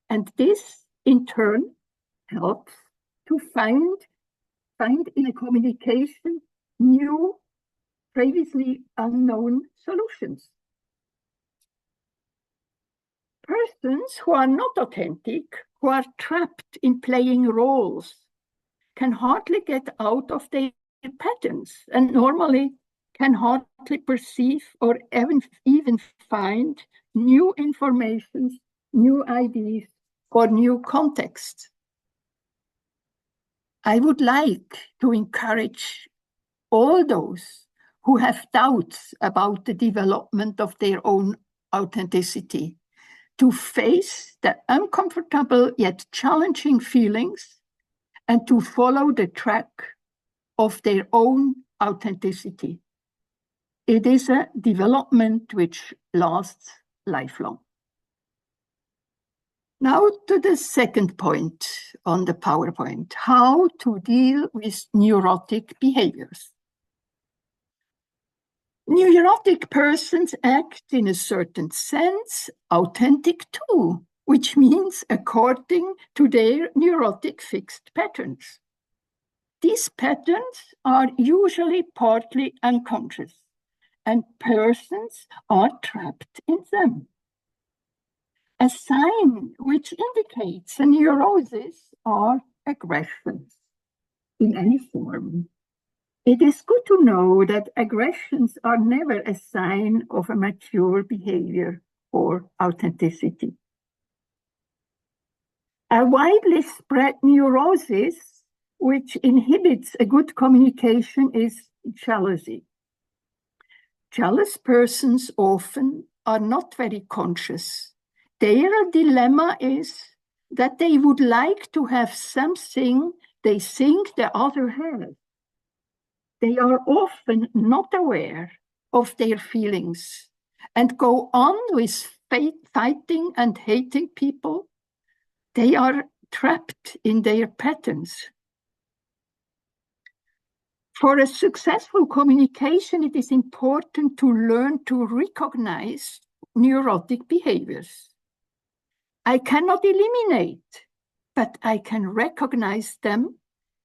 And this, in turn, helps to find in a communication new, previously unknown solutions. Persons who are not authentic, who are trapped in playing roles, can hardly get out of their patterns and normally can hardly perceive or even find new information, new ideas, or new contexts. I would like to encourage all those who have doubts about the development of their own authenticity to face the uncomfortable yet challenging feelings and to follow the track of their own authenticity. It is a development which lasts lifelong. Now to the second point on the PowerPoint, how to deal with neurotic behaviors. Neurotic persons act in a certain sense authentic too, which means according to their neurotic fixed patterns. These patterns are usually partly unconscious, and persons are trapped in them. A sign which indicates a neurosis are aggressions in any form. It is good to know that aggressions are never a sign of a mature behavior or authenticity. A widely spread neurosis which inhibits a good communication is jealousy. Jealous persons often are not very conscious. Their dilemma is that they would like to have something they think the other has. They are often not aware of their feelings and go on with fighting and hating people. They are trapped in their patterns. For a successful communication, it is important to learn to recognize neurotic behaviors. I cannot eliminate, but I can recognize them,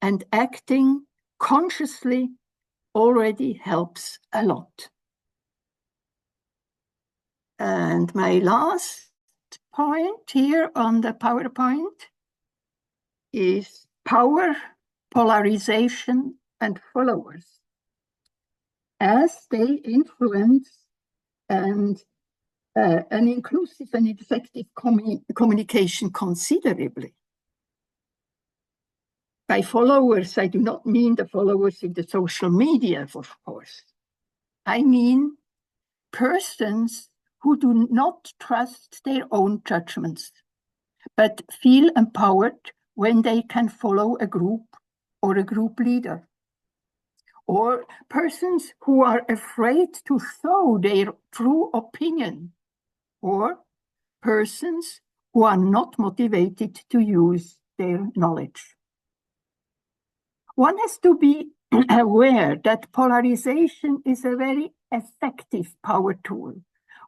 and acting consciously already helps a lot. And my last point here on the PowerPoint is power, polarization, and followers, as they influence and an inclusive and effective communication considerably. By followers, I do not mean the followers in the social media, of course. I mean persons who do not trust their own judgments, but feel empowered when they can follow a group or a group leader. Or persons who are afraid to show their true opinion, or persons who are not motivated to use their knowledge. One has to be aware that polarization is a very effective power tool,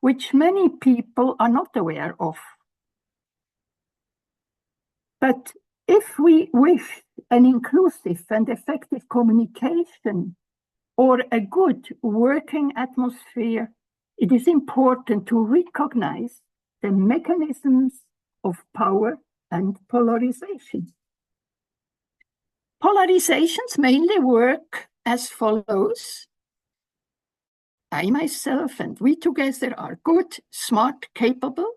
which many people are not aware of. But if we wish an inclusive and effective communication or a good working atmosphere, it is important to recognize the mechanisms of power and polarization. Polarizations mainly work as follows. I myself and we together are good, smart, capable,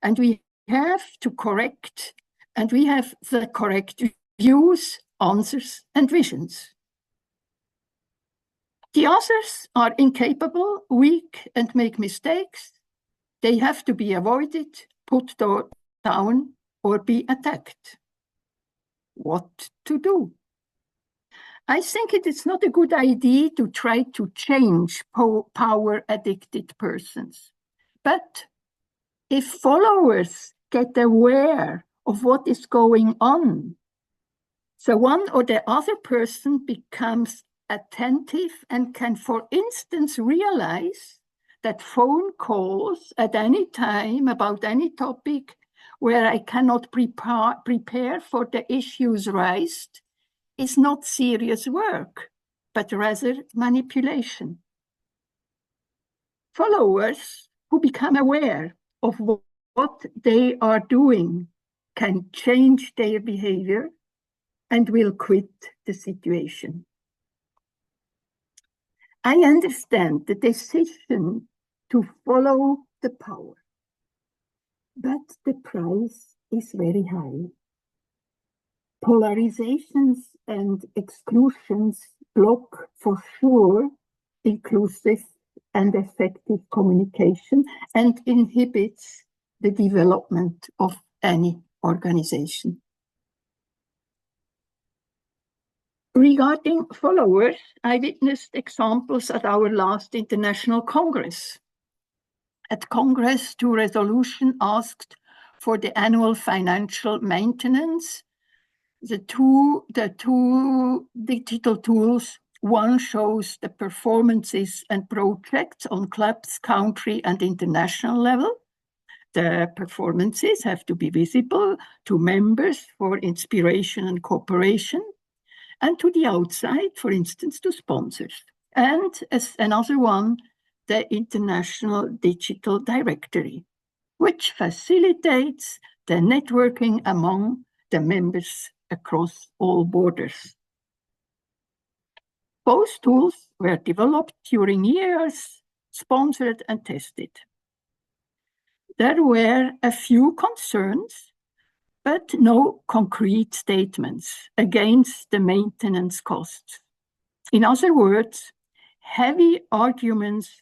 and we have to correct, and we have the correct views, answers, and visions. The others are incapable, weak, and make mistakes. They have to be avoided, put down, or be attacked. What to do? I think it is not a good idea to try to change power-addicted persons. But if followers get aware of what is going on, so one or the other person becomes attentive and can, for instance, realize that phone calls at any time about any topic where I cannot prepare for the issues raised is not serious work, but rather manipulation. Followers who become aware of what they are doing can change their behavior and will quit the situation. I understand the decision to follow the power, but the price is very high. Polarizations and exclusions block for sure inclusive and effective communication and inhibits the development of any organization. Regarding followers, I witnessed examples at our last International Congress. At Congress, 2 resolutions asked for the annual financial maintenance. The two digital tools, one shows the performances and projects on clubs, country, and international level. The performances have to be visible to members for inspiration and cooperation, and to the outside, for instance, to sponsors. And as another one, the International Digital Directory, which facilitates the networking among the members across all borders. Both tools were developed during years, sponsored and tested. There were a few concerns, but no concrete statements against the maintenance costs. In other words, heavy arguments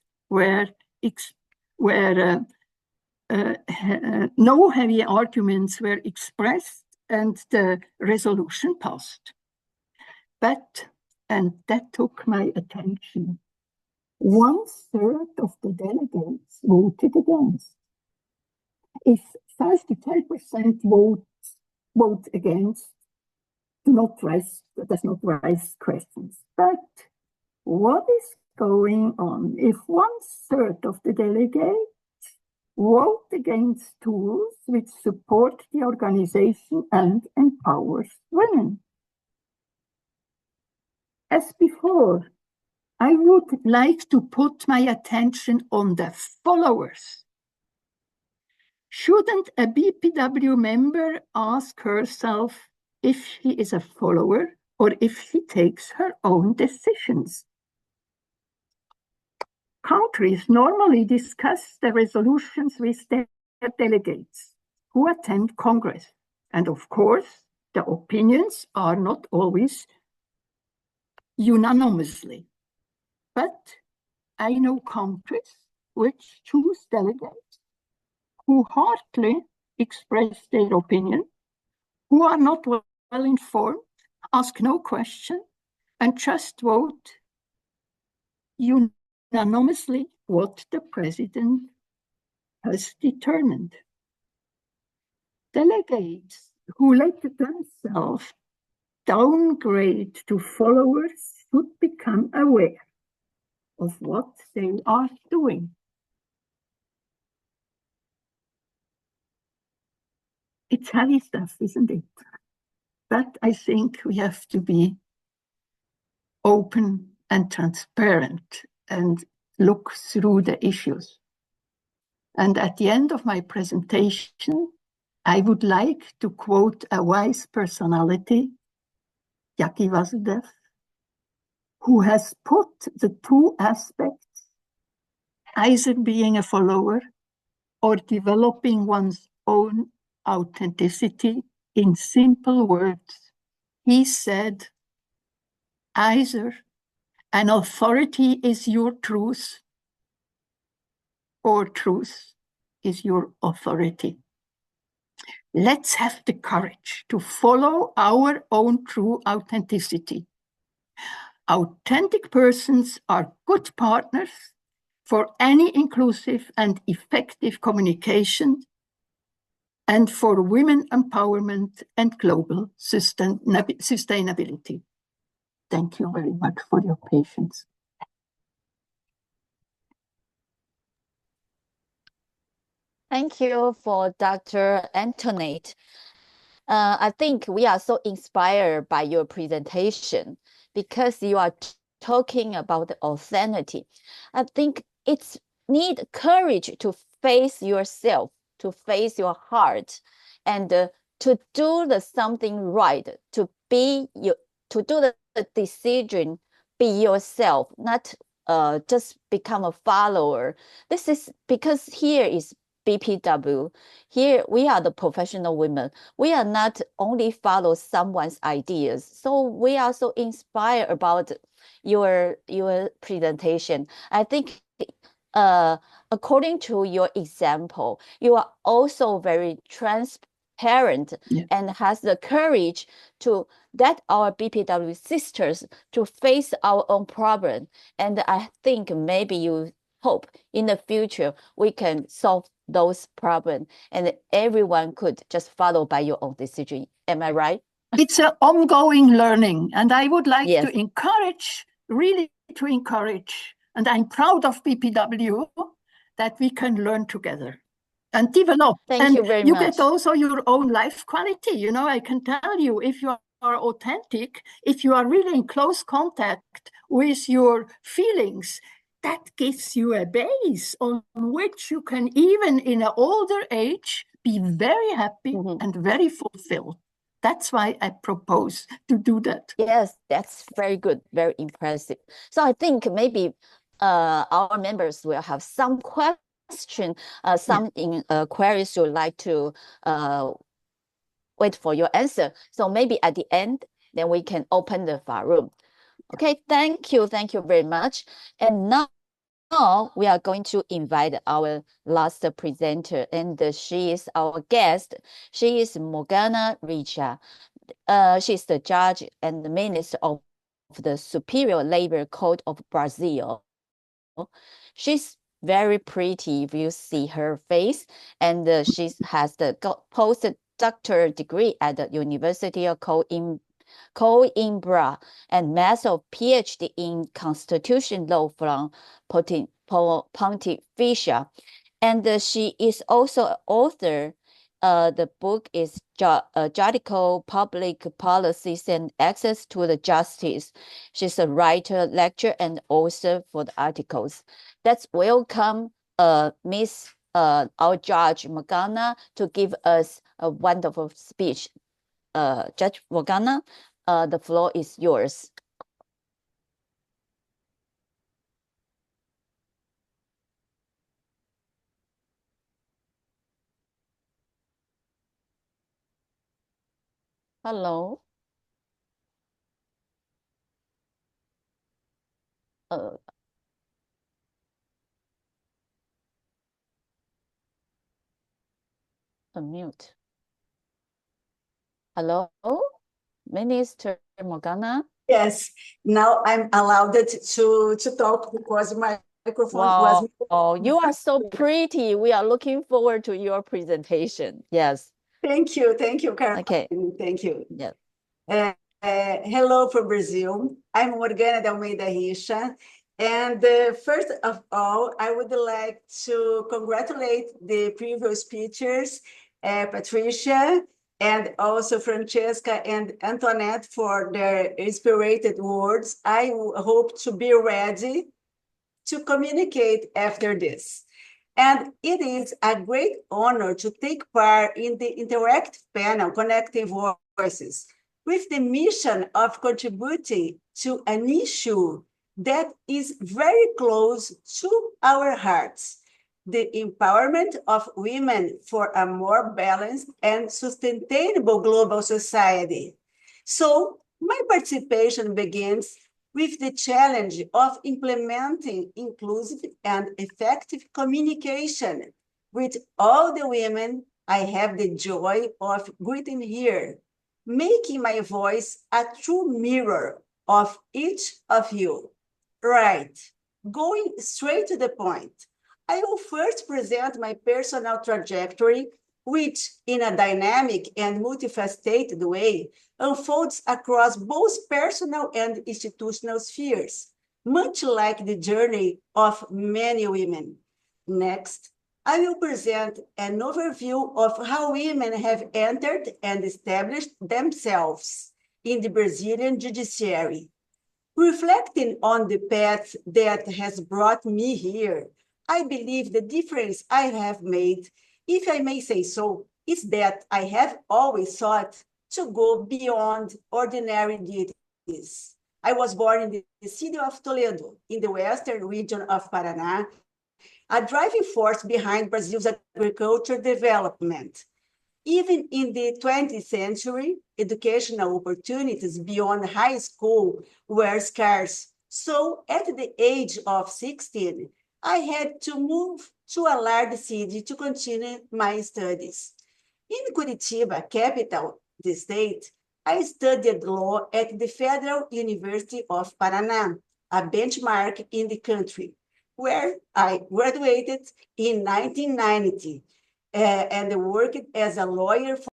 no heavy arguments were expressed and the resolution passed. But, and that took my attention, 1/3 of the delegates voted against. If 5 to 10% vote against, does not raise questions. But what is going on if 1/3 of the delegates vote against tools which support the organization and empowers women? As before, I would like to put my attention on the followers. Shouldn't a BPW member ask herself if she is a follower or if she takes her own decisions? Countries normally discuss the resolutions with their delegates who attend Congress. And of course, the opinions are not always unanimously. But I know countries which choose delegates who hardly express their opinion, who are not well informed, ask no question, and just vote unanimously what the president has determined. Delegates who let themselves downgrade to followers should become aware of what they are doing. It's heavy stuff, isn't it? But I think we have to be open and transparent and look through the issues. And at the end of my presentation, I would like to quote a wise personality, Yaki Vasudev, who has put the 2 aspects, either being a follower or developing one's own authenticity in simple words. He said, either an authority is your truth, or truth is your authority. Let's have the courage to follow our own true authenticity. Authentic persons are good partners for any inclusive and effective communication and for women empowerment and global sustainability. Thank you very much for your patience. Thank you for Dr. Antoinette. I think we are so inspired by your presentation because you are talking about the authenticity. I think it's need courage to face yourself, to face your heart, and to do the something right, to be you, to do the decision, be yourself, not just become a follower. This is because here is BPW. Here we are the professional women. We are not only follow someone's ideas. So we are so inspired about your presentation. I think according to your example, you are also very transparent and has the courage to let our BPW sisters to face our own problem. And I think maybe you hope in the future we can solve those problems and everyone could just follow by your own decision. Am I right? It's an ongoing learning, and I would like to encourage, really to encourage, and I'm proud of BPW that we can learn together and develop. Thank you very much. You get also your own life quality. You know, I can tell you if you are authentic, if you are really in close contact with your feelings, that gives you a base on which you can, even in an older age, be very happy and very fulfilled. That's why I propose to do that. Yes, that's very good, very impressive. So I think maybe our members will have some question, some queries you'd like to wait for your answer. So maybe at the end, then we can open the room. Okay, thank you very much. And now we are going to invite our last presenter, and she is our guest. She is Morgana Richa. She's the judge and the minister of the Superior Labor Court of Brazil. She's very pretty if you see her face, and she has the postdoctoral degree at the University of Coimbra and Master of PhD in Constitution Law from Pontificia. And she is also an author. The book is Judicial Public Policies and Access to the Justice. She's a writer, lecturer, and author for the articles. Let's welcome Miss our Judge Morgana to give us a wonderful speech. Judge Morgana, the floor is yours. Hello. Unmute. Hello, Minister Morgana. Yes, now I'm allowed to talk because my microphone was. Oh, you are so pretty. We are looking forward to your presentation. Yes. Thank you, Caroline. Okay. Thank you. Yeah. Hello from Brazil. I'm Morgana de Almeida Richa. And first of all, I would like to congratulate the previous speakers, Patricia, and also Francesca and Antoinette for their inspirated words. I hope to be ready to communicate after this. And it is a great honor to take part in the interactive panel Connecting Voices with the mission of contributing to an issue that is very close to our hearts, the empowerment of women for a more balanced and sustainable global society. So my participation begins with the challenge of implementing inclusive and effective communication with all the women I have the joy of greeting here, making my voice a true mirror of each of you. Right, going straight to the point. I will first present my personal trajectory, which, in a dynamic and multifaceted way, unfolds across both personal and institutional spheres, much like the journey of many women. Next, I will present an overview of how women have entered and established themselves in the Brazilian judiciary. Reflecting on the path that has brought me here, I believe the difference I have made, if I may say so, is that I have always sought to go beyond ordinary duties. I was born in the city of Toledo, in the western region of Paraná, a driving force behind Brazil's agriculture development. Even in the 20th century, educational opportunities beyond high school were scarce. So at the age of 16, I had to move to a large city to continue my studies. In Curitiba, capital, the state, I studied law at the Federal University of Paraná, a benchmark in the country, where I graduated in 1990 and worked as a lawyer for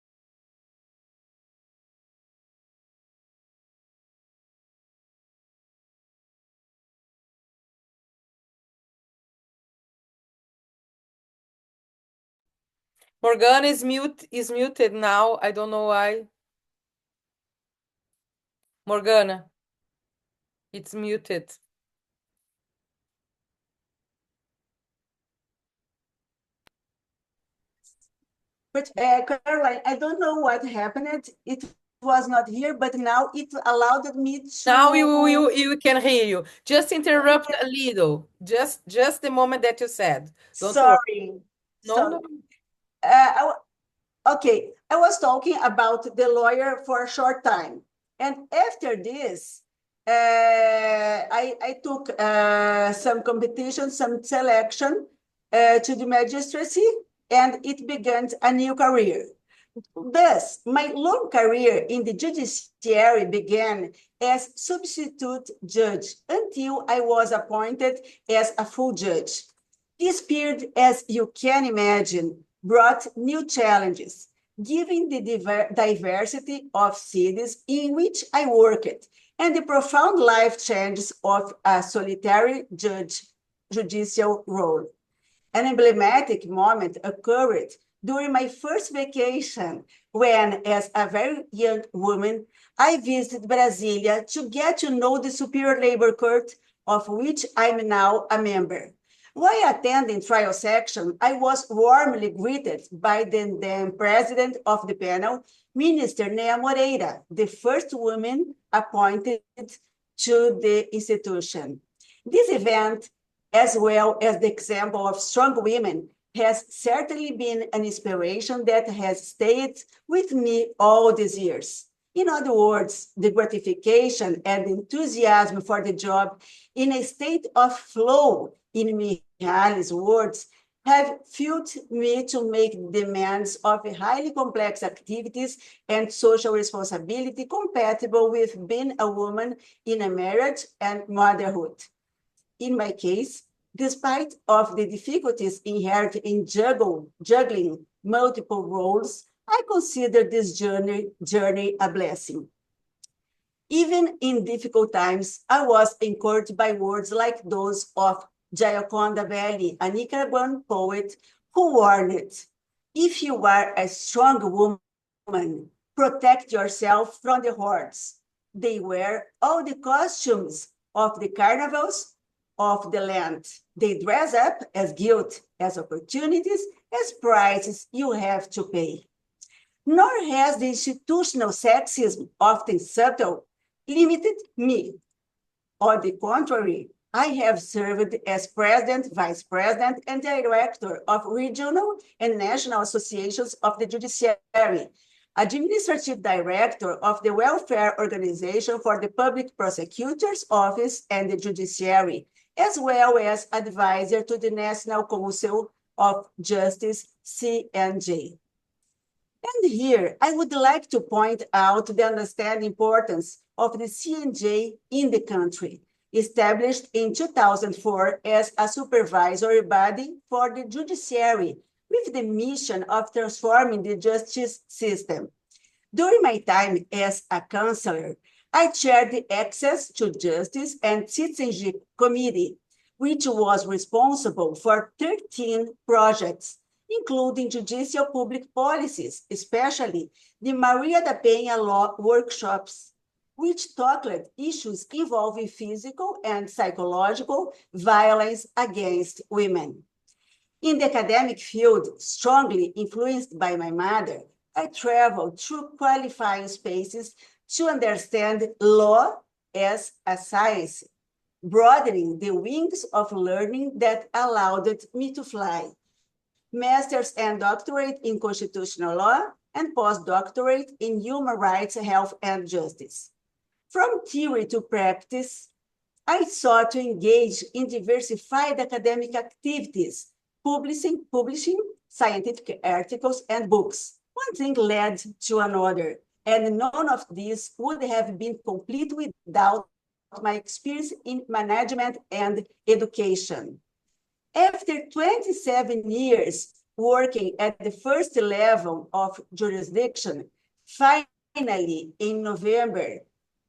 Morgana is muted now. I don't know why. Morgana, it's muted. But Caroline, I don't know what happened. It was not here, but now it allowed me to. Now you can hear you. Just interrupt a little. Just the moment that you said. Don't worry. Sorry. No, Sorry. no. Okay, I was talking about the lawyer for a short time. And after this, I took some competition, some selection to the magistracy, and it began a new career. Thus, my long career in the judiciary began as substitute judge until I was appointed as a full judge. This period, as you can imagine, brought new challenges, given the diversity of cities in which I worked and the profound life changes of a solitary judicial role. An emblematic moment occurred during my first vacation when, as a very young woman, I visited Brasilia to get to know the Superior Labor Court, of which I'm now a member. While attending trial section, I was warmly greeted by the then president of the panel, Minister Nea Moreira, the first woman appointed to the institution. This event, as well as the example of strong women, has certainly been an inspiration that has stayed with me all these years. In other words, the gratification and enthusiasm for the job in a state of flow, in Mihali's words, have fueled me to make demands of highly complex activities and social responsibility compatible with being a woman in a marriage and motherhood. In my case, despite of the difficulties inherent in juggling multiple roles, I consider this journey a blessing. Even in difficult times, I was encouraged by words like those of Jayakonda Valley, a Nicaraguan poet, who warned, if you are a strong woman, protect yourself from the hordes. They wear all the costumes of the carnivals of the land. They dress up as guilt, as opportunities, as prices you have to pay. Nor has the institutional sexism, often subtle, limited me. On the contrary, I have served as president, vice president, and director of regional and national associations of the judiciary, administrative director of the Welfare Organization for the Public Prosecutor's Office and the Judiciary, as well as advisor to the National Council of Justice, CNJ. And here, I would like to point out the understanding importance of the CNJ in the country, established in 2004 as a supervisory body for the judiciary, with the mission of transforming the justice system. During my time as a counselor, I chaired the Access to Justice and Citizenship Committee, which was responsible for 13 projects, including judicial public policies, especially the Maria da Penha Law workshops, which tackled issues involving physical and psychological violence against women. In the academic field, strongly influenced by my mother, I traveled through qualifying spaces to understand law as a science, broadening the wings of learning that allowed me to fly. Master's and doctorate in constitutional law, and postdoctorate in human rights, health, and justice. From theory to practice, I sought to engage in diversified academic activities, publishing scientific articles and books. One thing led to another, and none of these would have been complete without my experience in management and education. After 27 years working at the first level of jurisdiction, finally in November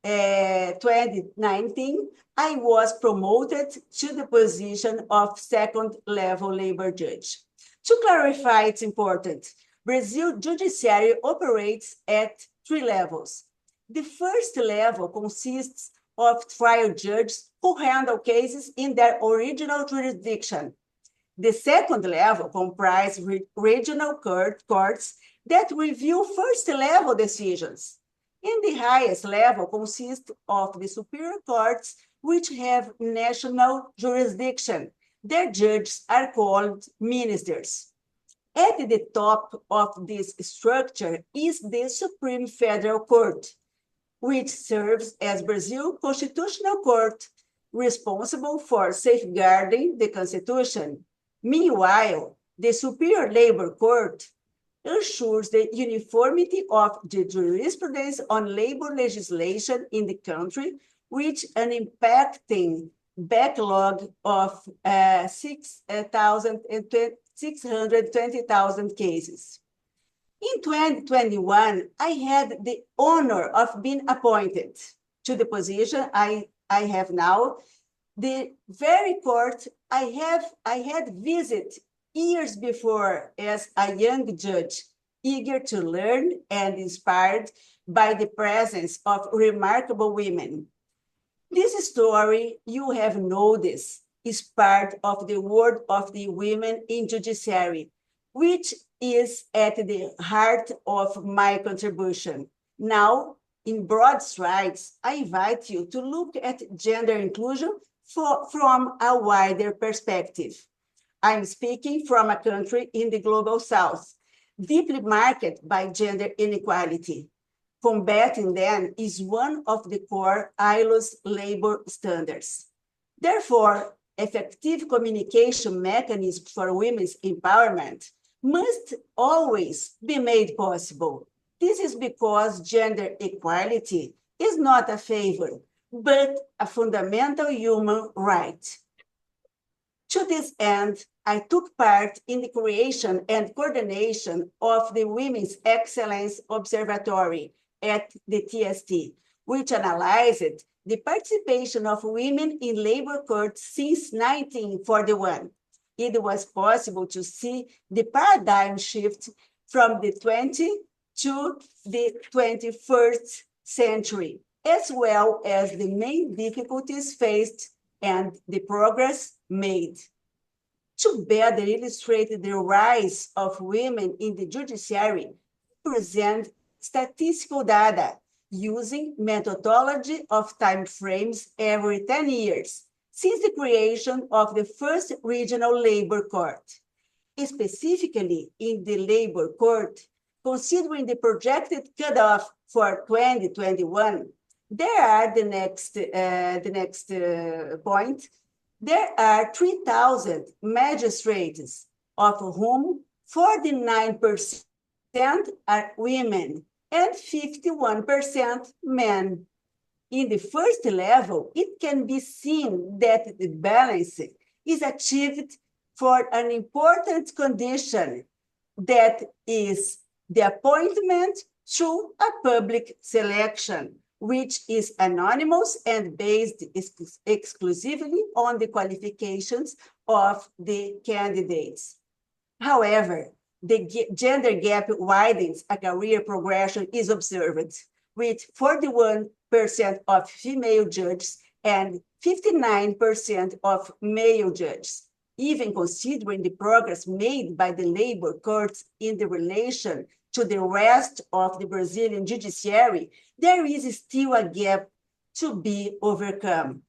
2019, I was promoted to the position of second level labor judge. To clarify, it's important. Brazil judiciary operates at 3 levels. The first level consists of trial judges who handle cases in their original jurisdiction. The second level comprises regional courts that review first-level decisions. And the highest level consists of the superior courts, which have national jurisdiction. Their judges are called ministers. At the top of this structure is the Supreme Federal Court, which serves as Brazil's constitutional court, responsible for safeguarding the Constitution. Meanwhile, the Superior Labor Court ensures the uniformity of the jurisprudence on labor legislation in the country, with an impacting backlog of 620,000 cases. In 2021, I had the honor of being appointed to the position I have now. The very court I had visited years before as a young judge, eager to learn and inspired by the presence of remarkable women. This story you have noticed is part of the world of the women in judiciary, which is at the heart of my contribution. Now, in broad strides, I invite you to look at gender inclusion from a wider perspective. I'm speaking from a country in the global south, deeply marked by gender inequality. Combating them is one of the core ILO's labor standards. Therefore, effective communication mechanisms for women's empowerment must always be made possible. This is because gender equality is not a favor, but a fundamental human right. To this end, I took part in the creation and coordination of the Women's Excellence Observatory at the TST, which analyzed the participation of women in labor courts since 1941. It was possible to see the paradigm shift from the 20th to the 21st century, as well as the main difficulties faced and the progress made. To better illustrate the rise of women in the judiciary, we present statistical data using methodology of time frames every 10 years, since the creation of the first regional labor court. Specifically in the labor court, considering the projected cutoff for 2021, there are the next point. There are 3,000 magistrates, of whom 49% are women and 51% men. In the first level, it can be seen that the balance is achieved for an important condition, that is the appointment through a public selection, which is anonymous and based exclusively on the qualifications of the candidates. However, the gender gap widens, a career progression is observed, with 41% of female judges and 59% of male judges. Even considering the progress made by the labor courts in the relation to the rest of the Brazilian judiciary, there is still a gap to be overcome.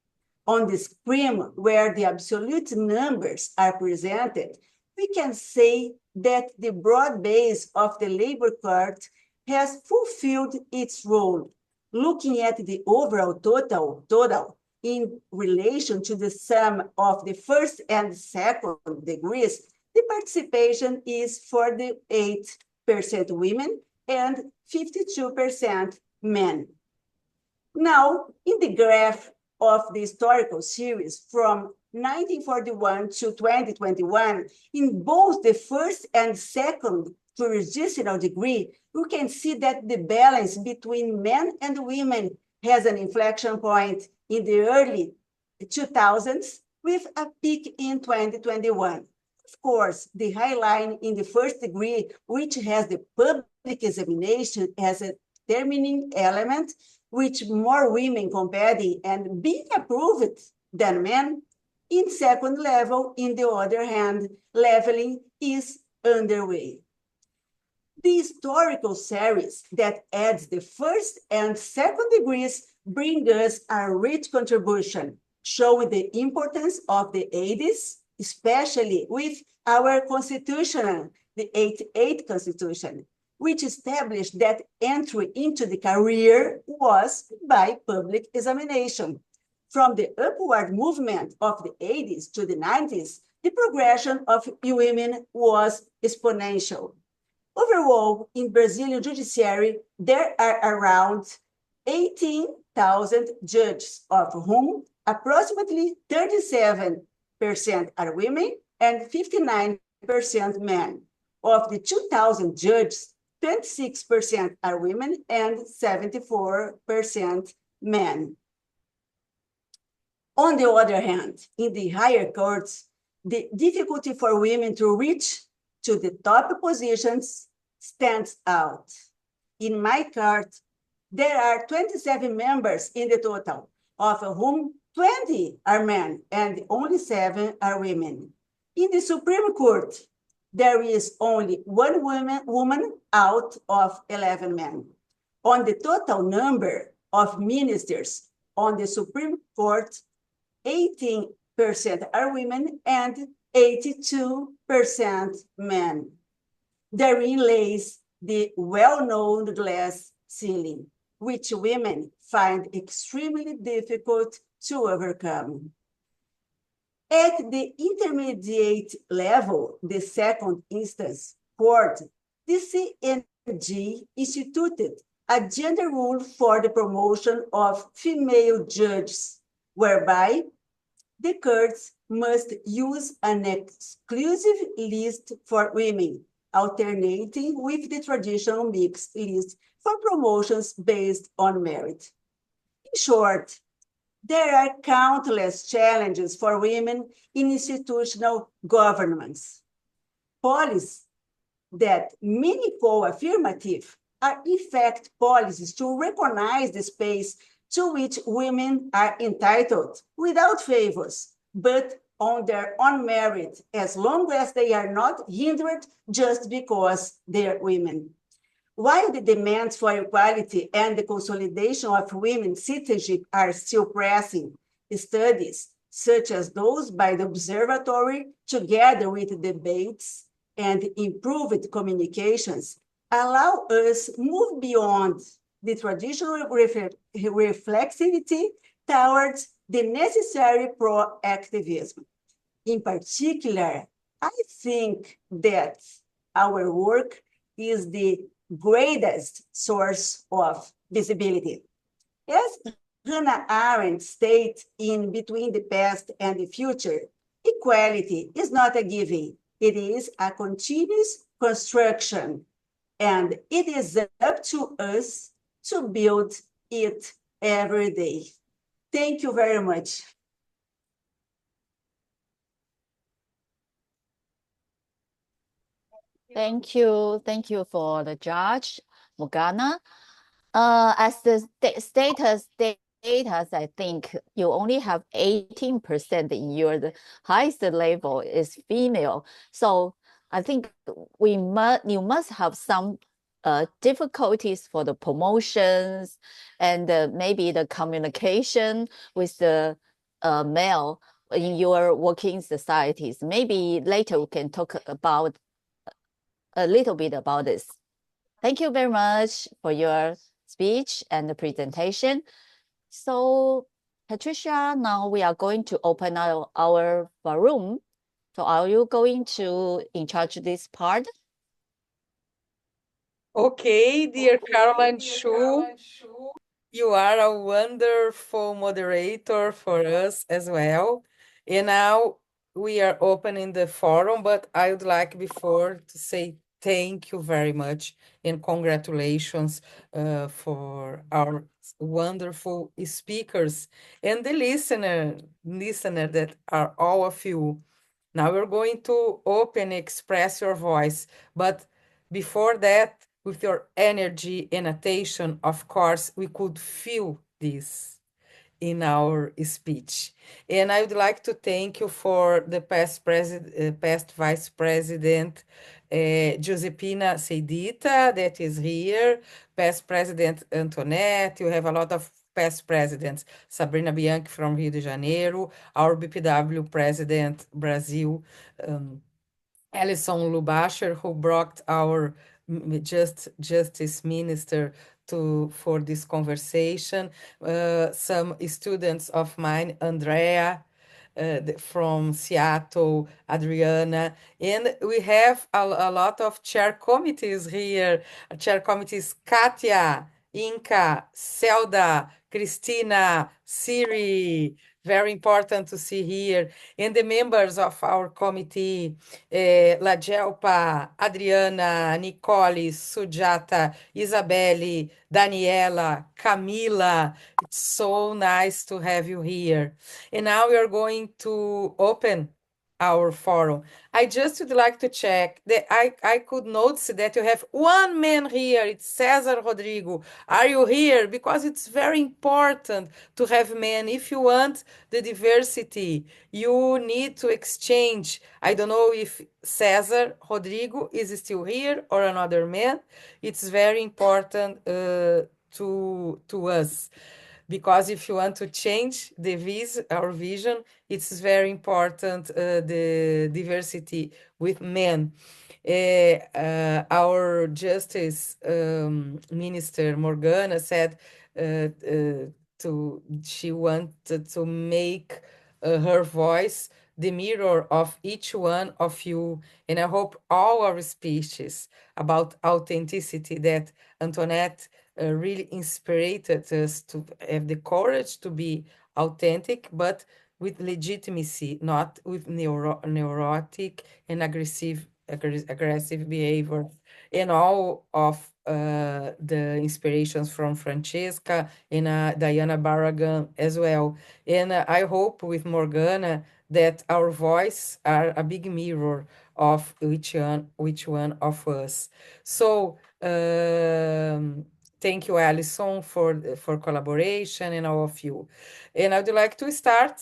On the screen, where the absolute numbers are presented, we can say that the broad base of the labor court has fulfilled its role. Looking at the overall total in relation to the sum of the first and second degrees, the participation is 48% women and 52% men. Now, in the graph of the historical series from 1941 to 2021, in both the first and second jurisdictional degree, you can see that the balance between men and women has an inflection point in the early 2000s with a peak in 2021. Of course, the high line in the first degree, which has the public examination as a determining element, which more women competing and being approved than men. In second level, in the other hand, leveling is underway. The historical series that adds the first and second degrees bring us a rich contribution, showing the importance of the 80s, especially with our constitution, the 88 Constitution, which established that entry into the career was by public examination. From the upward movement of the 80s to the 90s, the progression of women was exponential. Overall, in Brazilian judiciary, there are around 18,000 judges, of whom approximately 37% are women and 59% men. Of the 2,000 judges, 26% are women and 74% men. On the other hand, in the higher courts, the difficulty for women to reach to the top positions stands out. In my court, there are 27 members in the total, of whom 20 are men and only 7 are women. In the Supreme Court, there is only one woman out of 11 men. On the total number of ministers on the Supreme Court, 18% are women and 82% men. Therein lays the well-known glass ceiling, which women find extremely difficult to overcome. At the intermediate level, the second instance court, the CNG instituted a gender rule for the promotion of female judges, whereby the courts must use an exclusive list for women, alternating with the traditional mixed list for promotions based on merit. In short, there are countless challenges for women in institutional governments. Policies that many call affirmative are in fact policies to recognize the space to which women are entitled without favors, but on their own merit, as long as they are not hindered just because they're women. While the demands for equality and the consolidation of women's citizenship are still pressing, studies such as those by the observatory, together with debates and improved communications, allow us move beyond the traditional reflexivity towards the necessary proactivism. In particular, I think that our work is the greatest source of visibility. As Hannah Arendt states in Between the Past and the Future, equality is not a giving, it is a continuous construction, and it is up to us to build it every day. Thank you very much. Thank you. Thank you for the judge, Morgana. As the status data, I think you only have 18% in your highest level is female. So I think you must have some difficulties for the promotions and maybe the communication with the male in your working societies. Maybe later we can talk about a little bit about this. Thank you very much for your speech and the presentation. So, Patricia, now we are going to open our forum. So are you going to in charge this part? Okay, dear Caroline Shu, you are a wonderful moderator for us as well. And now we are opening the forum, but I would like before to say thank you very much and congratulations for our wonderful speakers and the listener that are all of you. Now we're going to open express your voice, but before that, with your energy and attention, of course, we could feel this in our speech. And I would like to thank you for the past Vice President, Giuseppina Seidita, that is here, past President Antoinette, you have a lot of past presidents, Sabrina Bianchi from Rio de Janeiro, our BPW President Brazil, Alison Lubacher, who brought our justice minister for this conversation. Some students of mine, Andrea from Seattle, Adriana, and we have a lot of chair committees here. Chair committees Katia, Inca, Zelda, Christina, Siri, very important to see here. And the members of our committee, La Gelpa, Adriana, Nicole, Sujata, Isabelle, Daniela, Camila. It's so nice to have you here. And now we are going to open our forum. I just would like to check that I could notice that you have one man here. It's Cesar Rodrigo. Are you here? Because it's very important to have men. If you want the diversity, you need to exchange. I don't know if Cesar Rodrigo is still here or another man. It's very important to us because if you want to change our vision, it's very important the diversity with men. Our Justice Minister Morgana said she wanted to make her voice the mirror of each one of you. And I hope all our speeches about authenticity that Antoinette really inspired us to have the courage to be authentic, but with legitimacy, not with neurotic and aggressive behavior. And all of the inspirations from Francesca and Diana Barragan as well. And I hope with Morgana that our voice are a big mirror of which one of us. So thank you, Alison, for collaboration and all of you. And I'd like to start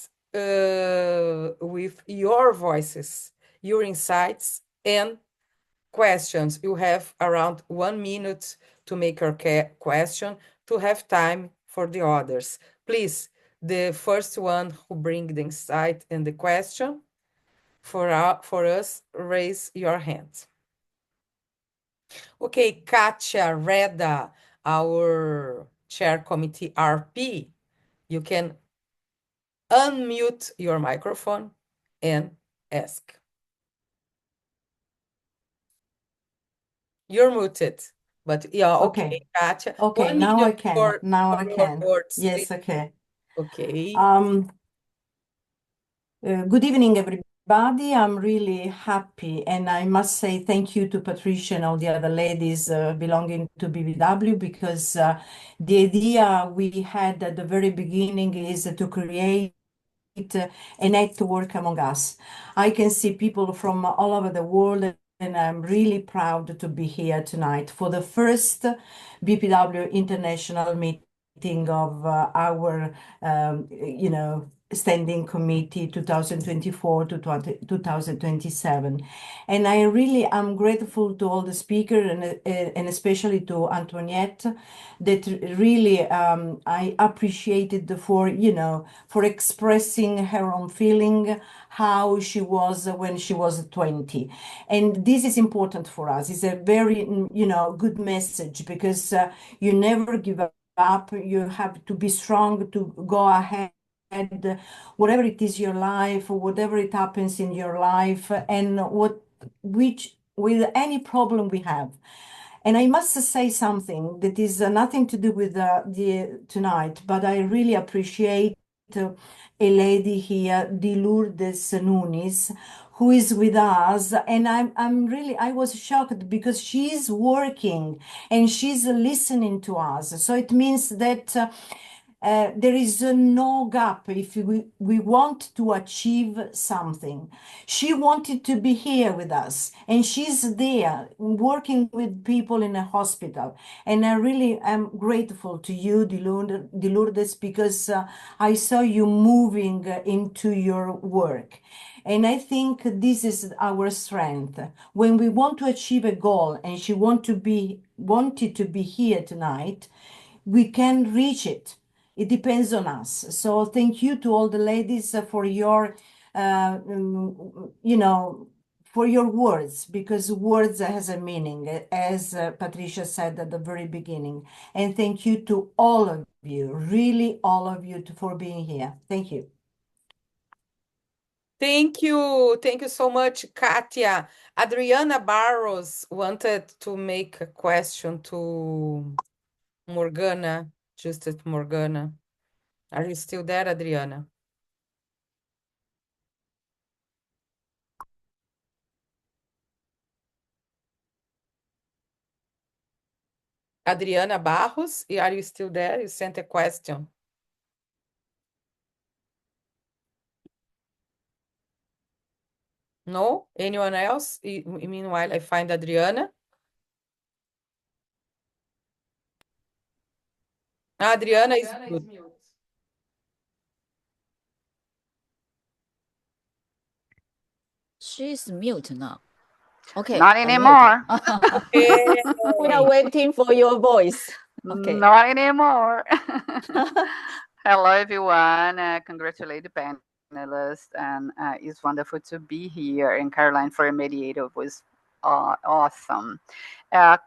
with your voices, your insights, and questions. You have around 1 minute to make your question to have time for the others. Please the first one who bring the insight and the question for us, raise your hand. Okay, Katia, Reda, our chair committee RP, you can unmute your microphone and ask. You're muted, but yeah, okay, Katia. Okay, 1 now minute I can. for Now I your can. words, Yes, please. okay. Okay. Good evening, everybody. I'm really happy, and I must say thank you to Patricia and all the other ladies belonging to BBW, because the idea we had at the very beginning is to create a network among us. I can see people from all over the world, and I'm really proud to be here tonight for the first BPW international meeting of our, standing committee 2024 to 2027. And I really am grateful to all the speakers, and especially to Antoinette, that really I appreciated for expressing her own feeling, how she was when she was 20. And this is important for us. It's a very, good message, because you never give up. You have to be strong to go ahead, whatever it is your life, or whatever it happens in your life, and with any problem we have. And I must say something that is nothing to do with the tonight, but I really appreciate a lady here, Di Lourdes Nunes, who is with us. And I was shocked, because she's working and she's listening to us. So it means that there is no gap if we want to achieve something. She wanted to be here with us, and she's there working with people in a hospital. And I really am grateful to you, Di Lourdes, because I saw you moving into your work. And I think this is our strength. When we want to achieve a goal, and she wanted to be here tonight, we can reach it. It depends on us. So thank you to all the ladies for your, for your words, because words has a meaning, as Patricia said at the very beginning. And thank you to all of you, really all of you, for being here. Thank you. Thank you. Thank you so much, Katia. Adriana Barros wanted to make a question to Morgana, Justice Morgana. Are you still there, Adriana? Adriana Barros, are you still there? You sent a question. No? Anyone else? Meanwhile, I find Adriana. Adriana is good. She's mute now. Okay. Not anymore. Okay. We are waiting for your voice. Okay. Not anymore. Hello, everyone. Congratulate the panelists, and it's wonderful to be here. And Caroline, for a mediator, was awesome.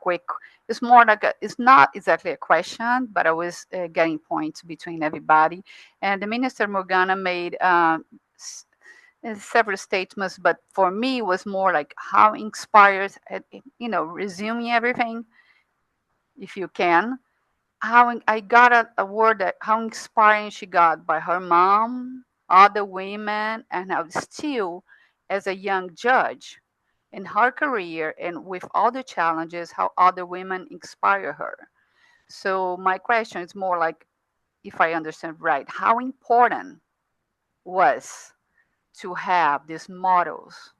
Quick, it's more like it's not exactly a question, but I was getting points between everybody. And the Minister Morgana made several statements, but for me, it was more like how inspires, resuming everything, if you can. How I got a word that how inspiring she got by her mom, other women, and how still as a young judge in her career and with all the challenges, how other women inspire her. So my question is more like, if I understand right, how important was to have these models,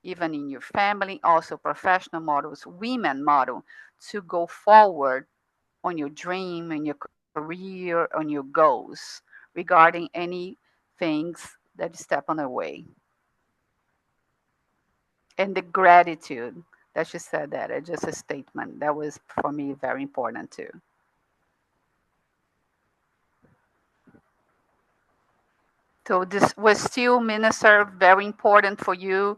even in your family, also professional models, women model, to go forward on your dream and your career, on your goals regarding any things that step on the way. And the gratitude that she said that, just a statement that was for me very important too. So this was still, Minister, very important for you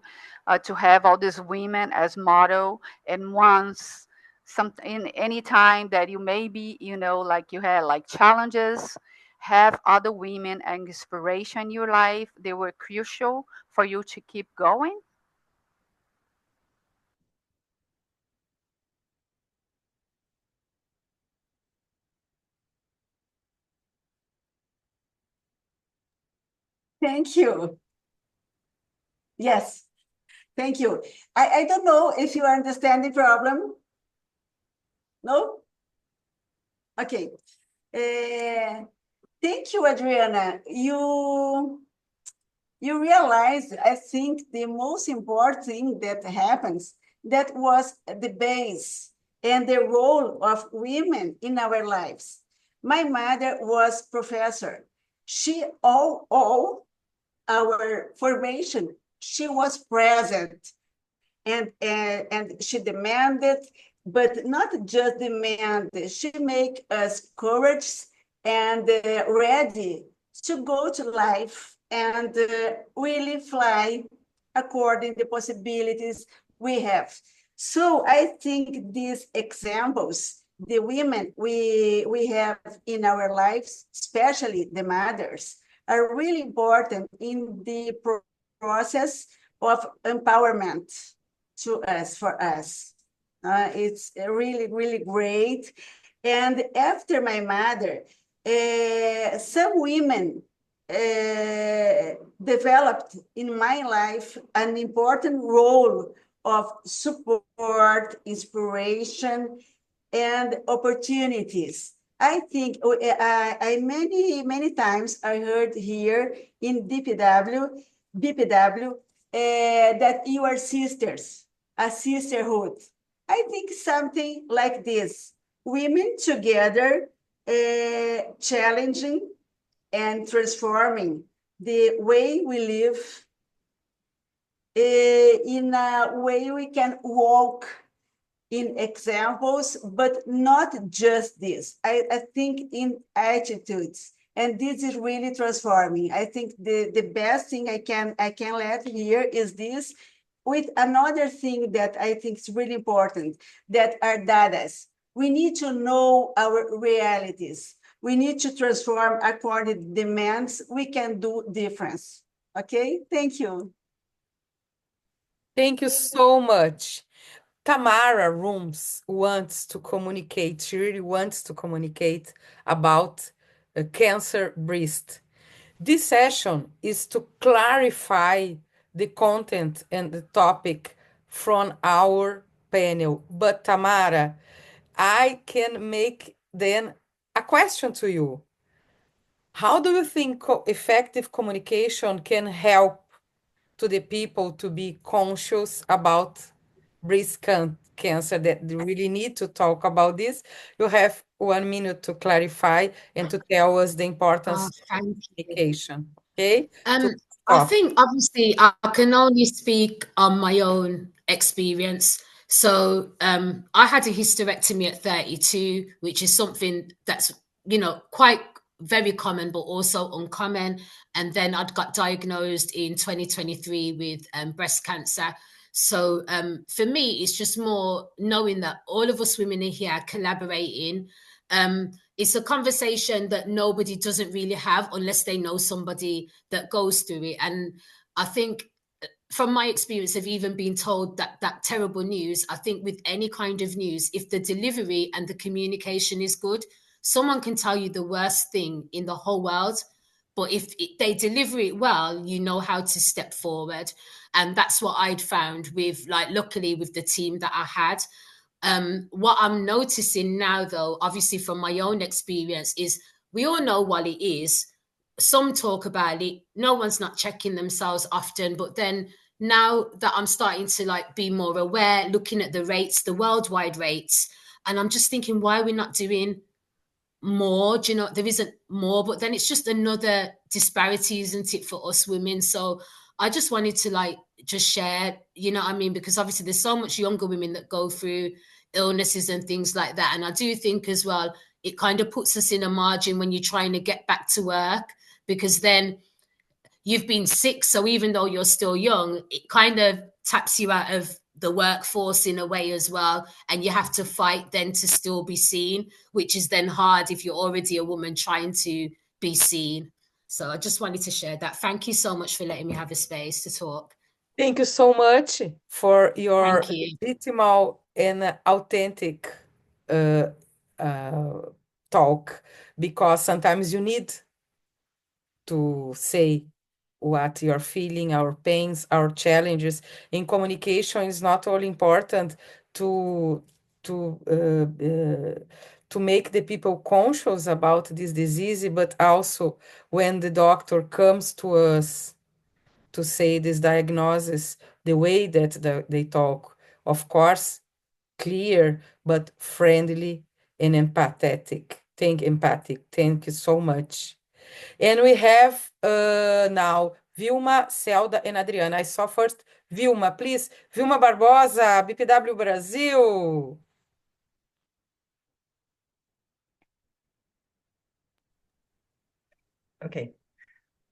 to have all these women as model. And once in any time that you maybe, like you had like challenges, have other women and inspiration in your life, they were crucial for you to keep going. Thank you. Yes, thank you. I don't know if you understand the problem. No? Okay. Thank you, Adriana. You realize, I think, the most important thing that happens, that was the base and the role of women in our lives. My mother was professor. She all our formation, she was present, and she demanded, but not just demand, she make us courage and ready to go to life and really fly according to the possibilities we have. So I think these examples, the women we have in our lives, especially the mothers, are really important in the process of empowerment to us, for us. It's really, really great. And after my mother, some women developed in my life an important role of support, inspiration, and opportunities. I think I many times I heard here in BPW, that you are sisters, a sisterhood. I think something like this: women together, challenging and transforming the way we live, in a way we can walk in examples, but not just this. I think in attitudes. And this is really transforming. I think the best thing I can let here is this, with another thing that I think is really important, that are dadas. We need to know our realities. We need to transform according to demands. We can do difference. Okay, thank you. Thank you so much. Tamara Rooms wants to communicate, she really wants to communicate about cancer breast. This session is to clarify the content and the topic from our panel. But Tamara, I can make then a question to you. How do you think effective communication can help to the people to be conscious about cancer, that they really need to talk about this? You have 1 minute to clarify and to tell us the importance of Thank you. communication. Okay? To I stop. think obviously I can only speak on my own experience. So I had a hysterectomy at 32, which is something that's, quite very common, but also uncommon. And then I'd got diagnosed in 2023 with breast cancer. So for me, it's just more knowing that all of us women are here collaborating. It's a conversation that nobody doesn't really have unless they know somebody that goes through it. And I think from my experience of even being told that terrible news, I think with any kind of news, if the delivery and the communication is good, someone can tell you the worst thing in the whole world, but if they deliver it well, you know how to step forward. And that's what I'd found with, luckily with the team that I had. What I'm noticing now, though, obviously from my own experience, is we all know what it is. Some talk about it. No one's not checking themselves often. But then now that I'm starting to be more aware, looking at the rates, the worldwide rates, and I'm just thinking, why are we not doing more? Do you know, there isn't more, but then it's just another disparity, isn't it, for us women? So I just wanted to just share, you know what I mean? Because obviously there's so much younger women that go through illnesses and things like that. And I do think as well, it kind of puts us in a margin when you're trying to get back to work, because then you've been sick. So even though you're still young, it kind of taps you out of the workforce in a way as well. And you have to fight then to still be seen, which is then hard if you're already a woman trying to be seen. So I just wanted to share that. Thank you so much for letting me have a space to talk. Thank you so much for your Thank you. legitimate and authentic uh, uh, talk, because sometimes you need to say what you're feeling, our pains, our challenges. In communication is not only important to to uh, uh, to make the people conscious about this disease, but also when the doctor comes to us to say this diagnosis, the way that they talk, of course, clear but friendly and empathetic. Empathic. Thank you so much. And we have now Vilma, Celda, and Adriana. I saw first Vilma, please. Vilma Barbosa, BPW Brasil. Okay.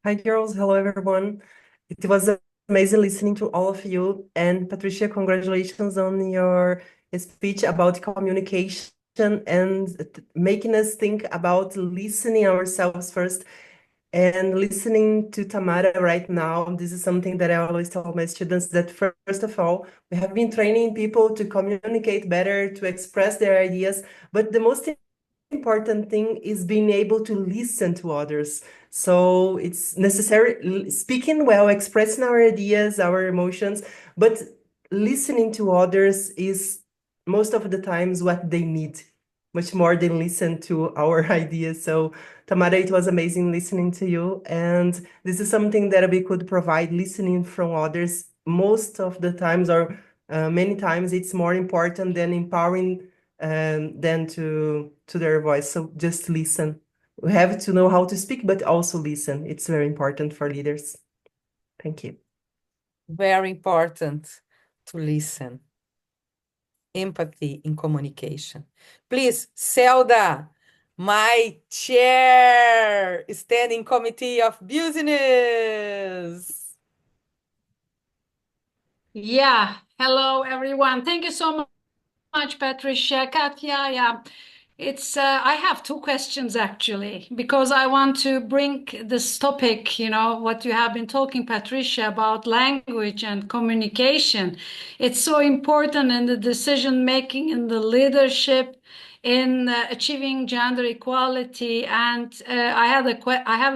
Hi, girls. Hello, everyone. It was amazing listening to all of you. And Patricia, congratulations on your speech about communication and making us think about listening ourselves first and listening to Tamara right now. This is something that I always tell my students that first of all, we have been training people to communicate better, to express their ideas, but the most important thing is being able to listen to others. So it's necessary speaking well, expressing our ideas, our emotions, but listening to others is most of the times what they need, much more than listen to our ideas. So Tamara, it was amazing listening to you. And this is something that we could provide listening from others most of the times, or many times it's more important than empowering than to their voice. So just listen. We have to know how to speak, but also listen. It's very important for leaders. Thank you. Very important to listen. Empathy in communication. Please, Zelda, my chair, standing committee of business. Yeah. Hello, everyone. Thank you so much, Patricia. Katya, yeah. It's I have two questions actually, because I want to bring this topic, what you have been talking, Patricia, about language and communication. It's so important in the decision making, in the leadership, in achieving gender equality. And I have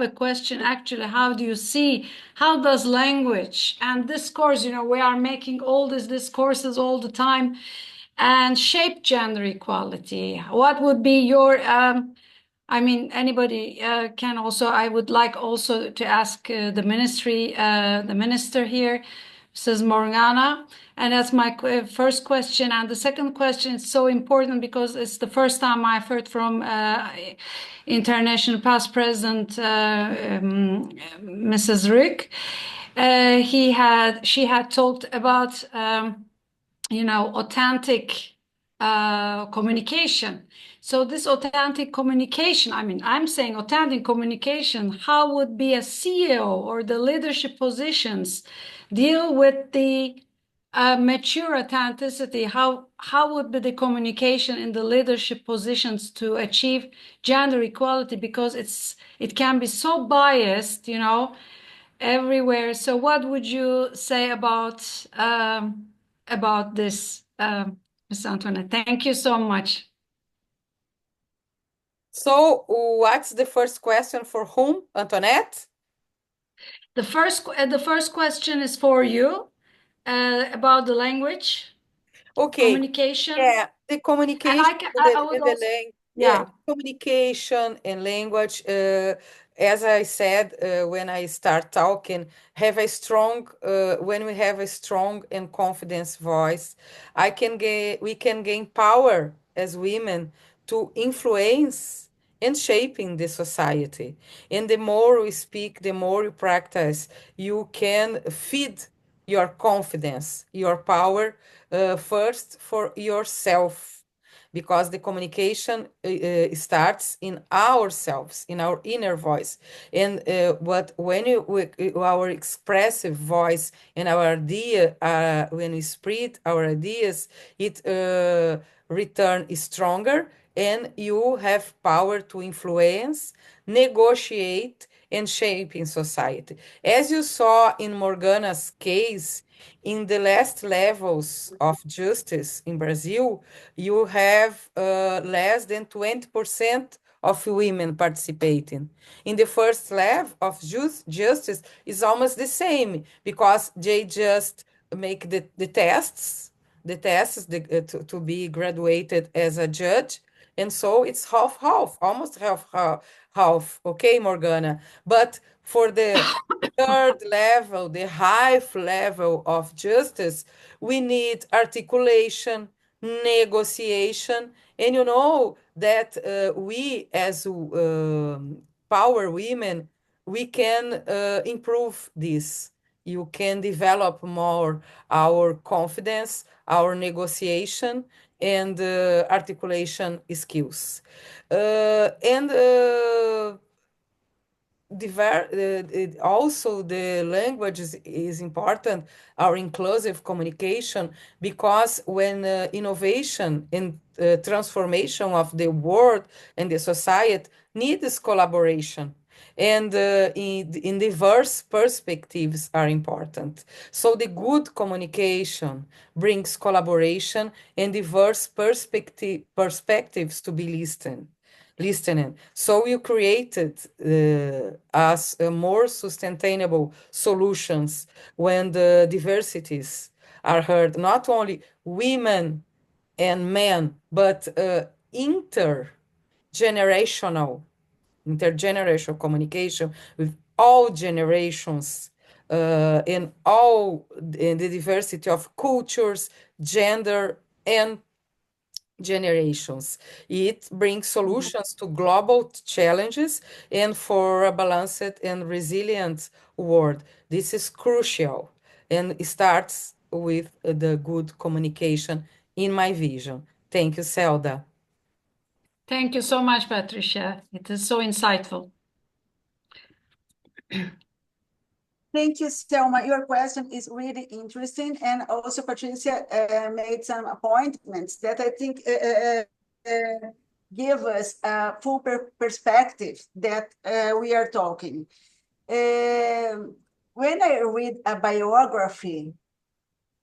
a question actually. How do you see, how does language and discourse, we are making all these discourses all the time, and shape gender equality? What would be your, anybody can also, I would like also to ask the minister here, Mrs. Morgana. And that's my first question. And the second question is so important because it's the first time I've heard from International Past President Mrs. Rick. She had talked about authentic communication. So this authentic communication, I'm saying authentic communication, how would be a CEO or the leadership positions deal with the mature authenticity? How would be the communication in the leadership positions to achieve gender equality? Because it can be so biased, everywhere. So what would you say about this, Ms. Antoinette? Thank you so much. So, what's the first question for whom, Antoinette? The first question is for you about the language, Okay. communication. Yeah, the communication I would and the also, yeah, communication and language. As I said when I start talking, have a strong. When we have a strong and confident voice, we can gain power as women to influence and shaping the society. And the more we speak, the more you practice, you can feed your confidence, your power first for yourself, because the communication starts in ourselves, in our inner voice. And but when our expressive voice and our idea, when we spread our ideas, it return is stronger, and you have power to influence, negotiate, and shape in society. As you saw in Morgana's case, in the last levels of justice in Brazil, you have less than 20% of women participating. In the first level of justice is almost the same, because they just make the tests, to be graduated as a judge. And so it's half, almost half. Okay, Morgana. But for the third level, the high level of justice, we need articulation, negotiation, and you know that we as power women, we can improve this. You can develop more our confidence, our negotiation, and articulation skills. And also the language is important, our inclusive communication, because when innovation and transformation of the world and the society needs collaboration, and in diverse perspectives are important. So the good communication brings collaboration and diverse perspectives to be listening. So you created us more sustainable solutions when the diversities are heard, not only women and men, but intergenerational communication with all generations, in the diversity of cultures, gender, and generations. It brings solutions to global challenges and for a balanced and resilient world. This is crucial, and it starts with the good communication, in my vision. Thank you, Zelda. Thank you so much, Patricia. It is so insightful. Thank you, Selma. Your question is really interesting. And also Patricia made some appointments that I think give us a full perspective that we are talking. When I read a biography,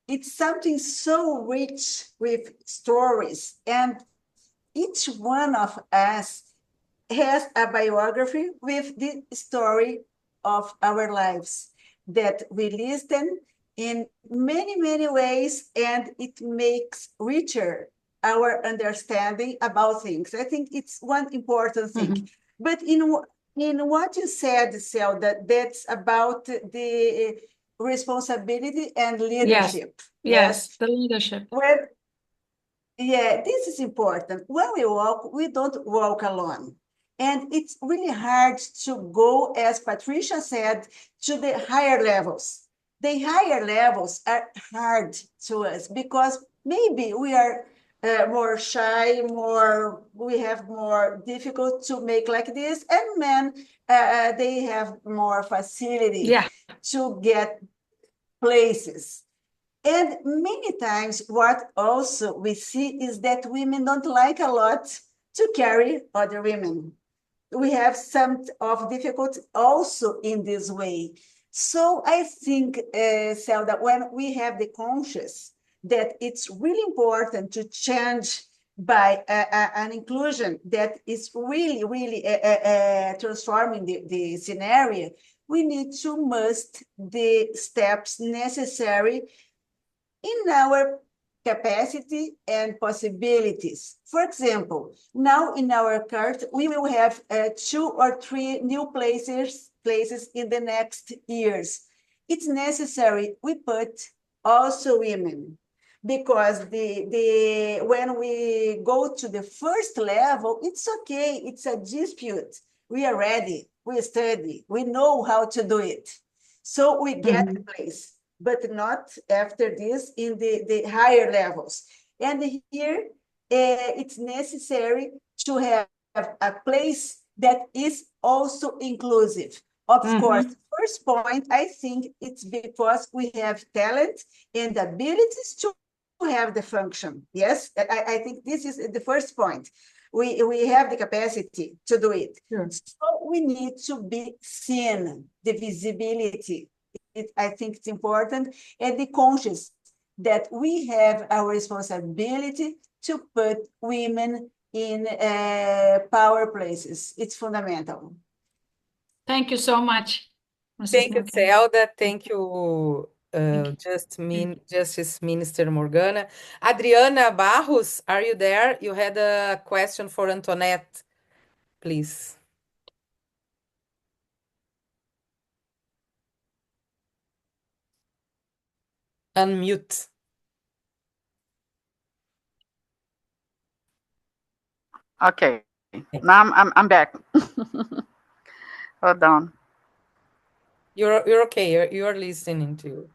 it's something so rich with stories, and each one of us has a biography with the story of our lives that we listen in many, many ways, and it makes richer our understanding about things. I think it's one important thing. But in what you said, Zelda, that's about the responsibility and leadership. Yes, the leadership. Yeah, this is important. When we walk, we don't walk alone. And it's really hard to go, as Patricia said, to the higher levels. The higher levels are hard to us because maybe we are more shy, we have more difficult to make like this, and men, they have more facility to get places. And many times what also we see is that women don't like a lot to carry other women. We have some of difficulty also in this way. So I think, Zelda, when we have the conscious that it's really important to change by an inclusion that is really, really transforming the scenario, we need to must the steps necessary in our capacity and possibilities. For example, now in our cart, we will have 2 or 3 new places in the next years. It's necessary we put also women, because when we go to the first level, it's okay, it's a dispute. We are ready, we study, we know how to do it. So we get the place, but not after this in the higher levels. And here, it's necessary to have a place that is also inclusive. Of course, first point, I think it's because we have talent and abilities to have the function. Yes, I think this is the first point. We have the capacity to do it. Sure. So we need to be seen, the visibility. I think it's important, and the conscious that we have our responsibility to put women in power places. It's fundamental. Thank you so much, Mrs. Thank you, Morgan. Zelda. Thank you, Justice Minister Morgana. Adriana Barros, are you there? You had a question for Antoinette, please. Unmute. Okay, now I'm back. Hold on. You're okay. You're listening to you.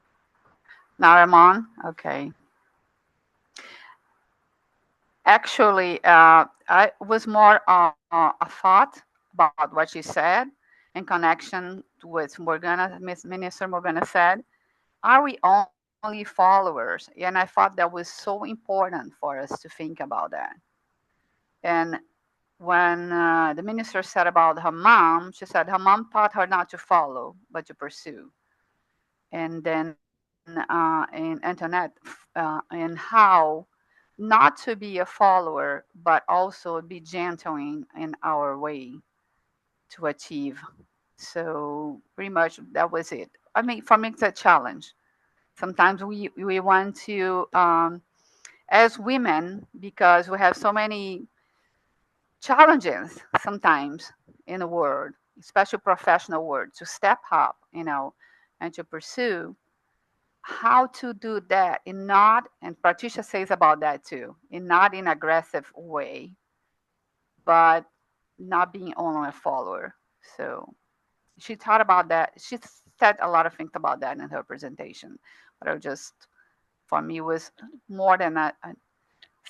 Now I'm on. Okay. Actually, I was more a thought about what she said in connection with Morgana, Miss Minister Morgana said. Are we only followers? And I thought that was so important for us to think about that. And when the minister said about her mom, she said her mom taught her not to follow, but to pursue. And then in Antoinette, and how not to be a follower, but also be gentle in our way to achieve. So pretty much that was it. I mean, for me, it's a challenge. Sometimes we want to, as women, because we have so many challenges sometimes in the world, especially professional world, to step up, and to pursue. How to do that in not, and Patricia says about that too, in not in aggressive way, but not being only a follower. So she thought about that. She said a lot of things about that in her presentation, but I just, for me, was more than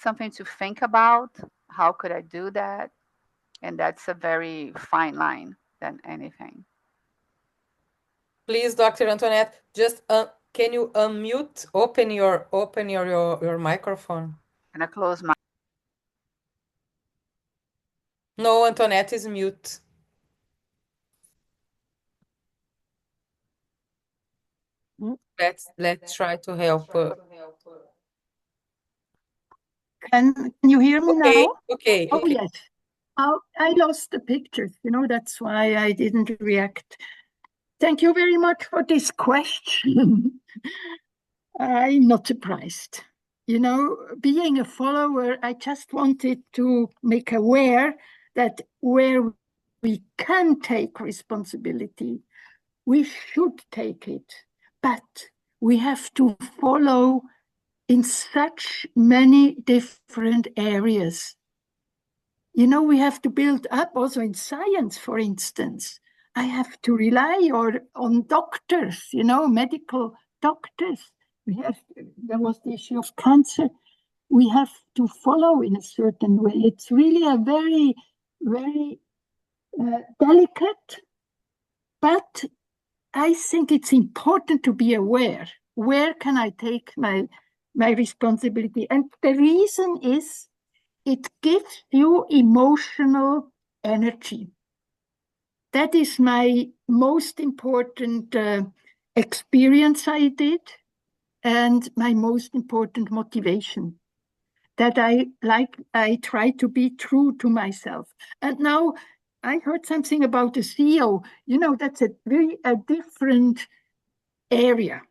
something to think about. How could I do that? And that's a very fine line than anything. Please, Dr. Antoinette, just can you unmute? Open your microphone. And I close my. No, Antoinette is mute. Let's try to help. Can you hear me now? Okay. Oh, yes. I lost the pictures, that's why I didn't react. Thank you very much for this question. I'm not surprised. Being a follower, I just wanted to make aware that where we can take responsibility, we should take it. But we have to follow in such many different areas. We have to build up also in science, for instance. I have to rely on doctors, medical doctors. There was the issue of cancer. We have to follow in a certain way. It's really a very, very delicate, but I think it's important to be aware. Where can I take my responsibility? And the reason is it gives you emotional energy. That is my most important experience I did, and my most important motivation. That I try to be true to myself. And now I heard something about the CEO. That's a different area.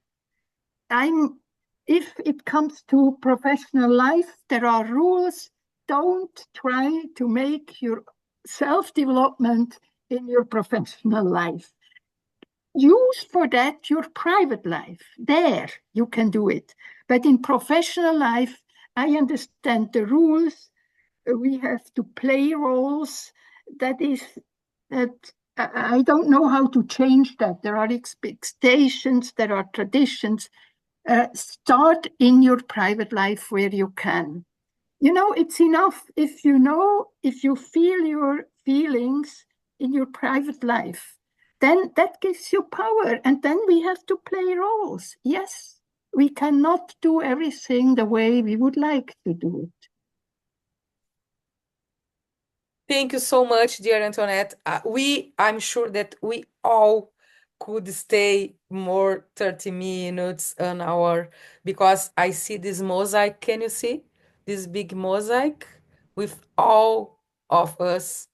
If it comes to professional life, there are rules. Don't try to make your self-development in your professional life. Use for that your private life. There you can do it. But in professional life, I understand the rules. We have to play roles. That I don't know how to change that. There are expectations, there are traditions. Start in your private life where you can. It's enough if you feel your feelings in your private life, then that gives you power. And then we have to play roles. Yes, we cannot do everything the way we would like to do it. Thank you so much, dear Antoinette. I'm sure that we all could stay more 30 minutes, an hour, because I see this mosaic. Can you see this big mosaic with all of us?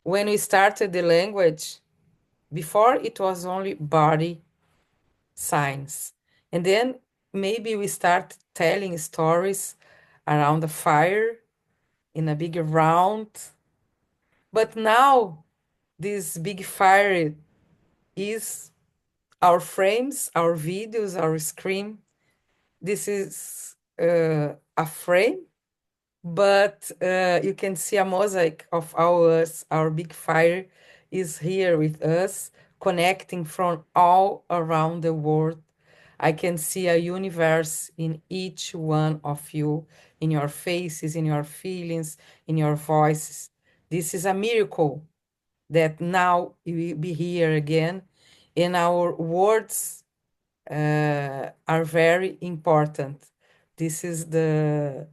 When we started the language, before it was only body signs. And then maybe we start telling stories around the fire in a big round. But now this big fire is our frames, our videos, our screen. This is a frame, but you can see a mosaic of ours. Our big fire is here with us, connecting from all around the world. I can see a universe in each one of you, in your faces, in your feelings, in your voices. This is a miracle that now we be here again, and our words are very important. This is the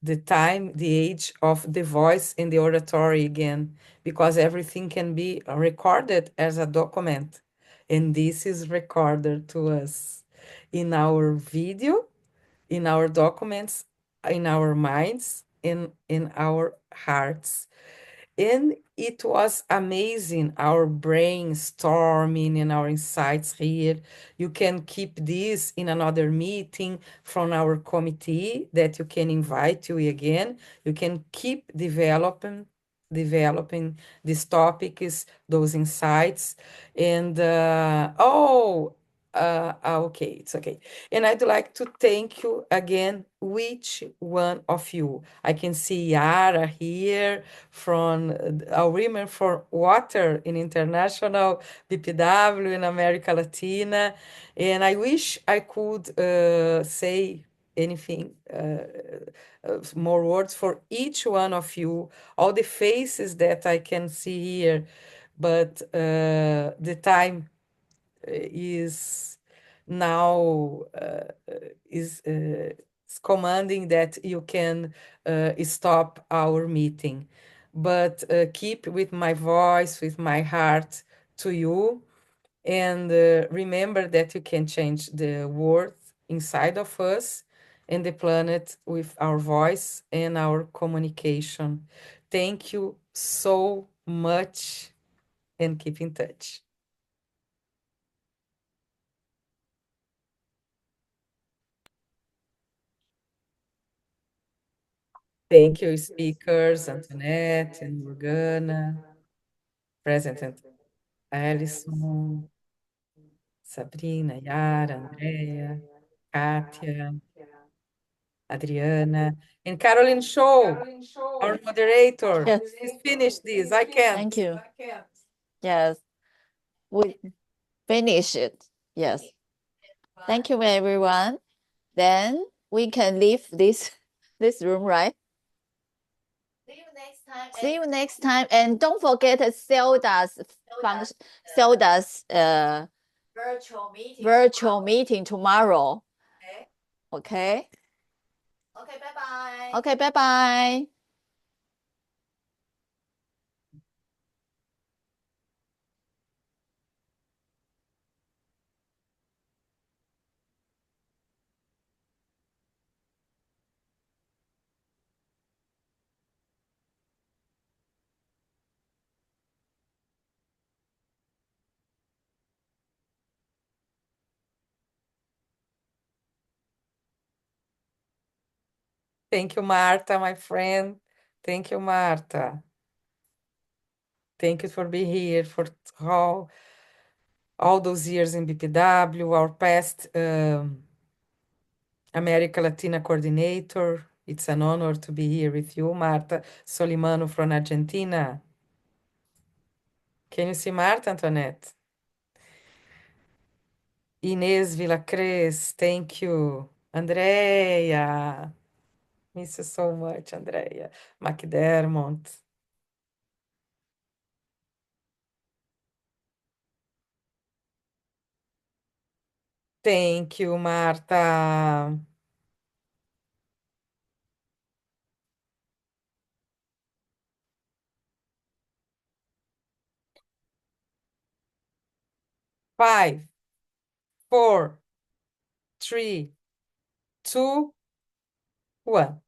the time, the age of the voice and the oratory again, because everything can be recorded as a document, and this is recorded to us in our video, in our documents, in our minds, in our hearts. And it was amazing, our brainstorming and our insights here. You can keep this in another meeting from our committee that you can invite you again. You can keep developing these topics, those insights. And okay, it's okay. And I'd like to thank you again, each one of you. I can see Yara here from our Women for Water in International BPW in America Latina. And I wish I could say anything, more words for each one of you, all the faces that I can see here, but the time is now is commanding that you can stop our meeting. But keep with my voice, with my heart to you, and remember that you can change the world inside of us and the planet with our voice and our communication. Thank you so much, and keep in touch. Thank you, speakers, Antoinette and Morgana, President Alison, Sabrina, Yara, Andrea, Katia, Adriana, and Caroline Shaw, our moderator. Yes. Please finish this. I can't. Thank you. Yes, we finish it. Yes. Thank you, everyone. Then we can leave this room, right? See you next time. And don't forget Zelda's virtual meeting tomorrow. Okay. Okay, bye-bye. Okay, bye-bye. Thank you, Marta, my friend. Thank you, Marta. Thank you for being here for all those years in BPW, our past America Latina coordinator. It's an honor to be here with you, Marta Solimano from Argentina. Can you see Marta, Antoinette? Inês Villacres, thank you. Andrea, Miss you so much, Andrea. McDermott. Thank you, Marta. Five, four, three, two, one.